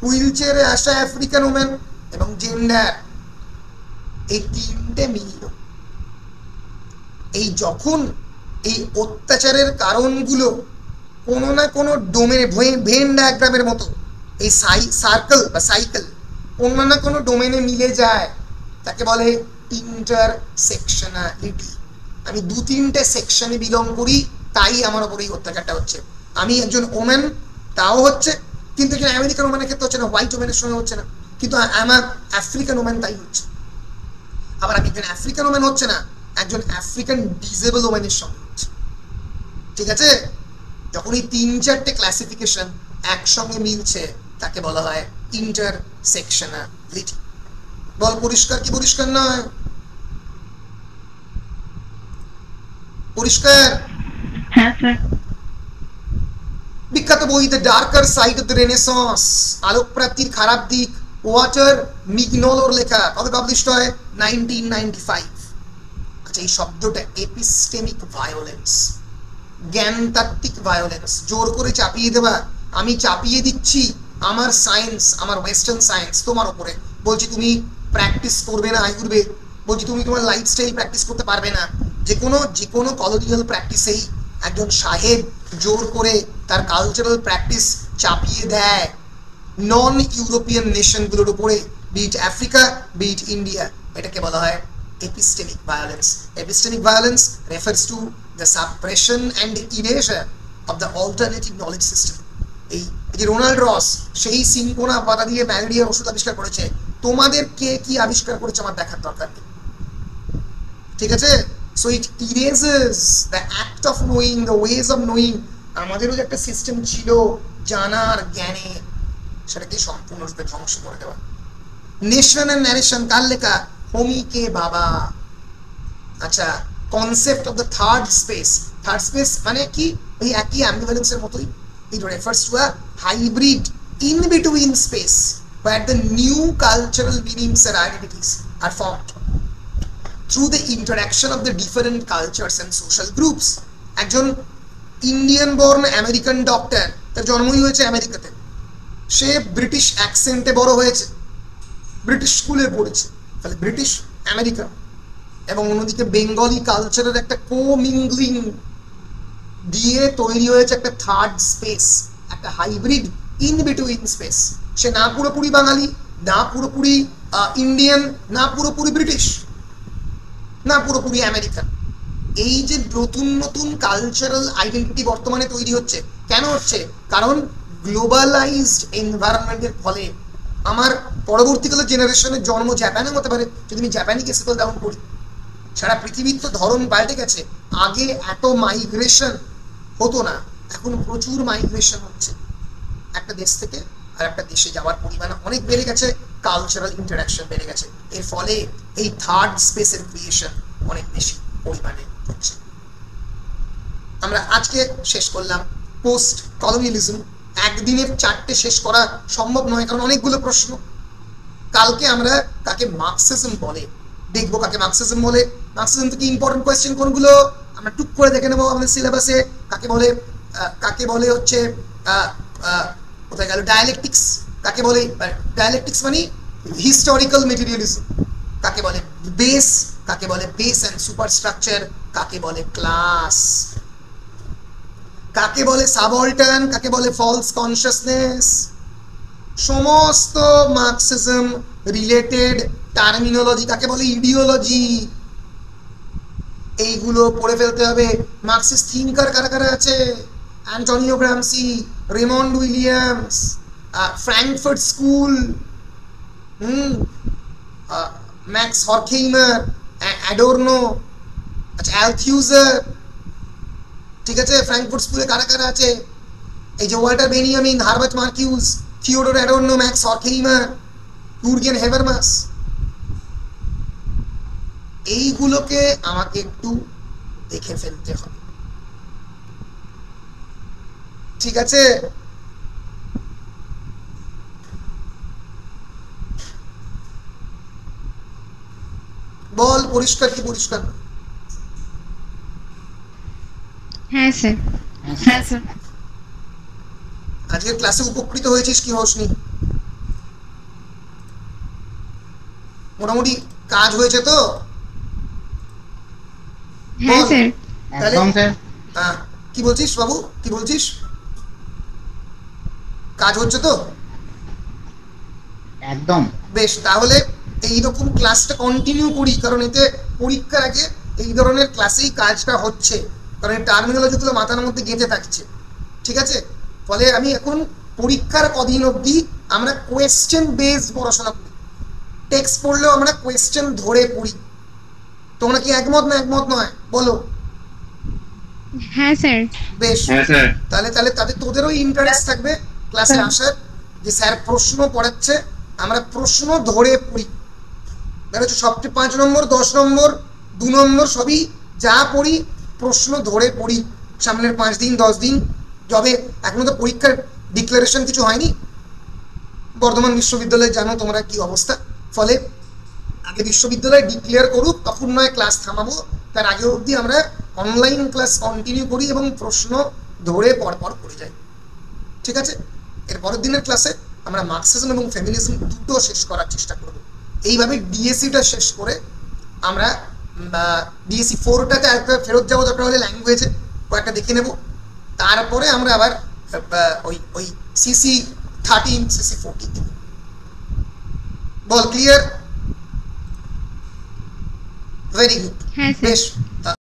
হুইল চেয়ারে আসা আফ্রিকান ওম্যান এবং জেন্ডার, এই তিনটে মিলিত। এই যখন এই অত্যাচারের কারণগুলো কোনো না কোনো ডোমেনে ভেন ডায়াগ্রামের মতো এই সার্কেল বা সাইকেল কোনো না কোনো ডোমেনে মিলে যায়, তাকে বলে ইন্টারসেকশনালিটি। আমি 2-3টে সেকশনে বিলং করি, তাই আমার ওপর এই অত্যাচারটা হচ্ছে। আমি একজন ওমেন, তাও হচ্ছে, কিন্তু এখানে আমেরিকান ওমেনের ক্ষেত্রে হচ্ছে না, হোয়াইট ওমেনের সঙ্গে হচ্ছে না, কিন্তু আমার আফ্রিকান ওমেন তাই হচ্ছে। আবার আমি একজন আফ্রিকান ওমেন হচ্ছে না, একজন আফ্রিকান ডিজেবল ওমেনের সঙ্গে হচ্ছে। ঠিক আছে, যখন এই 3-4টে ক্লাসিফিকেশন একসঙ্গে মিলছে তাকে বলা হয় ইন্টারসেকশনালিটি। বল পরিষ্কার কি পরিষ্কার নয়? পরিষ্কার? হ্যাঁ স্যার। বিখ্যাত বই the darker side of the Renaissance, আলোক প্রাপ্তির খারাপ দিক, ওয়াটার মিগনোলোর লেখা, কবে পাবলিশড হয়? 1995। আচ্ছা, এই শব্দটা এপিস্টেমিক ভায়োলেন্স, জ্ঞানতাত্ত্বিক ভায়োলেন্স, জোর করে চাপিয়ে দেওয়া। আমি চাপিয়ে দিচ্ছি আমার সায়েন্স, আমার ওয়েস্টার্ন সায়েন্স তোমার উপরে, বলছি তুমি প্র্যাকটিস করবে না আয়ুর্বেদ, বলছি তুমি তোমার লাইফস্টাইল প্র্যাকটিস করতে পারবে না। যে কোনো কলোনিয়াল প্র্যাকটিসেই একজন সাহেব জোর করে তার কালচারাল প্র্যাকটিস চাপিয়ে দেয় নন ইউরোপিয়ান নেশনগুলোর উপরে, বিট আফ্রিকা, বিট ইন্ডিয়া। এটাকে বলা হয় epistemic violence. Epistemic violence refers to the suppression and erasure of the alternative knowledge system. এই যে রোনাল্ড রস সেই সিনকোনা পাতা দিয়ে ম্যালেরিয়ার ওষুধ আবিষ্কার করেছে, তোমাদের কে কি আবিষ্কার করেছে আমার দেখার দরকার নেই। ঠিক আছে, so it erases the act of knowing, the ways of knowing. আমাদেরও যে একটা সিস্টেম ছিল জানার, জ্ঞানে, সেটাকে সম্পূর্ণরূপে ধ্বংস করে দেওয়া। নেশন অ্যান্ড ন্যারেশন কার লেখা? হোমি কে বাবা। আচ্ছা, concept of the third space. Third space মানে কি? ওই একই অ্যাম্বিভ্যালেন্সের মতোই। It refers to a hybrid in between space where the new cultural meanings and identities are formed through the interaction of the different cultures and social groups. একজন Indian born American doctor, তার জন্মই হয়েছে আমেরিকাতে, সে British অ্যাকসেন্টে বড় হয়েছে, British স্কুলে পড়েছে, তাহলে ব্রিটিশ আমেরিকান, এবং অন্যদিকে বেঙ্গলি কালচারের একটা কোমিংলিং দিয়ে তৈরি হয়েছে একটা থার্ড স্পেস, একটা হাইব্রিড ইন বিটুইন স্পেস। সে না পুরোপুরি বাঙালি, না পুরোপুরি ইন্ডিয়ান, না পুরোপুরি ব্রিটিশ, না পুরোপুরি আমেরিকান। এই যে নতুন নতুন কালচারাল আইডেন্টিটি বর্তমানে তৈরি হচ্ছে, কেন হচ্ছে? কারণ গ্লোবালাইজড এনভায়রনমেন্টের ফলে আমার পরবর্তীকালে জেনারেশনের জন্ম জাপানে হতে পারে, যদি আমি জাপানিকে সেটেল ডাউন করি। সারা পৃথিবীর তো ধরন পাল্টে গেছে। আগে এত মাইগ্রেশন হতো না, এখন প্রচুর মাইগ্রেশন হচ্ছে। একটা দেশ থেকে আর একটা দেশে যাওয়ার পরিমাণ অনেক বেড়ে গেছে, কালচারাল ইন্টারাকশন বেড়ে গেছে। এর ফলে এই থার্ড স্পেসের ক্রিয়েশন অনেক বেশি পরিমাণে হচ্ছে। আমরা আজকে শেষ করলাম পোস্ট কলোনিয়ালিজম। একদিনে 4টে শেষ করা সম্ভব নয়, কারণ অনেকগুলো প্রশ্ন। কালকে আমরা কাকে মার্কসিজম বলে দেখবো, কাকে মার্কসিজম বলে, মার্কসিজম থেকে ইম্পর্টেন্ট কোয়েশ্চেন কোনগুলো আমরা টুক করে দেখে নেবো আমাদের সিলেবাসে। কাকে বলে হচ্ছে কোথায় গেল ডায়ালেকটিক্স, কাকে বলে ডায়ালেকটিক্স মানে হিস্টোরিক্যাল মেটেরিয়ালিজম, কাকে বলে বেস, কাকে বলে বেস অ্যান্ড সুপারস্ট্রাকচার, কাকে বলে ক্লাস, কাকে বলে সাবঅল্টার্ন, কাকে বলে ফলস কনসিয়াসনেস। সমস্ত মার্কসিজম রিলেটেড টার্মিনোলজি, কাকে বলে ইডিওলজি, এইগুলো পড়ে ফেলতে হবে। মার্কসিস্ট থিঙ্কার কারা কারা আছে? Antonio Gramsci, Raymond Williams, Frankfurt school, Max Horkheimer, Adorno, আচ্ছা অ্যালথিউজার। ঠিক আছে, ফ্র্যাঙ্কফার্ট স্কুলে কারা কারা আছে? এই যে Walter Benjamin, Herbert Marcuse, Theodor Adorno, Max Horkheimer, Jurgen Habermas. এইগুলোকে আমাকে একটু দেখে ফেলতে হবে। ঠিক আছে, বল পরিষ্কার কি পরিষ্কার? হ্যাঁ স্যার। হ্যাঁ স্যার। আজকের ক্লাসে উপকৃত হয়েছিস কি হসনি? মোটামুটি কাজ হয়েছে তো? হ্যাঁ স্যার। তাহলে একদম স্যার। কি বলছিস বাবু, কি বলছিস? কাজ হচ্ছে তো? একদম। বেশ, তাহলে এইরকম ক্লাসটা কন্টিনিউ করি, কারণ এতে পরীক্ষার আগে এই ধরনের ক্লাসেই কাজটা হচ্ছে, কারণ এই টার্মিনোলজিগুলো মাথার মধ্যে গেঁথে থাকছে। ঠিক আছে, ফলে আমি এখন পরীক্ষার কদিন অবধি আমরা কোয়েশ্চেন বেস পড়াশোনা করি, টেক্সট পড়লেও আমরা কোয়েশ্চেন ধরে পড়ি। তোমরা কি একমত না একমত নয় বলো? হ্যাঁ স্যার। বেশ, হ্যাঁ স্যার। তাহলে তাহলে তাদের তোদেরও ইন্টারেস্ট থাকবে ক্লাসে আসার, যে স্যার প্রশ্ন পড়াচ্ছে, আমরা প্রশ্ন ধরে পড়ি। দেখো সবচেয়ে 5 নম্বর 10 নম্বর 2 নম্বর সবই যা পড়ি প্রশ্ন ধরে পড়ি। সামনের 5 দিন 10 দিন, যবে এখনো তো পরীক্ষার ডিক্লারেশন কিছু হয়নি, বর্ধমান বিশ্ববিদ্যালয়ে জানো তোমরা কি অবস্থা, ফলে আগে বিশ্ববিদ্যালয় ডিক্লেয়ার করুক তখন নয় ক্লাস থামাবো, তার আগে অবধি আমরা অনলাইন ক্লাস কন্টিনিউ করি এবং প্রশ্ন ধরে পরপর করে যাই। ঠিক আছে, এর পরের দিনের ক্লাসে আমরা মার্কসিজম এবং ফেমিনিজম দুটো শেষ করার চেষ্টা করব। এইভাবে ডিএসসিটা শেষ করে আমরা ডিএসসি 4টাতে আরেকটা ফেরত যাবো, দরকার হলে ল্যাঙ্গুয়েজে কয়েকটা দেখে নেব, তারপরে আমরা আবার ওই সিসি 13 সিসি 14 বল। ক্লিয়ার? Very good. হ্যাঁ স্যার। বেশ,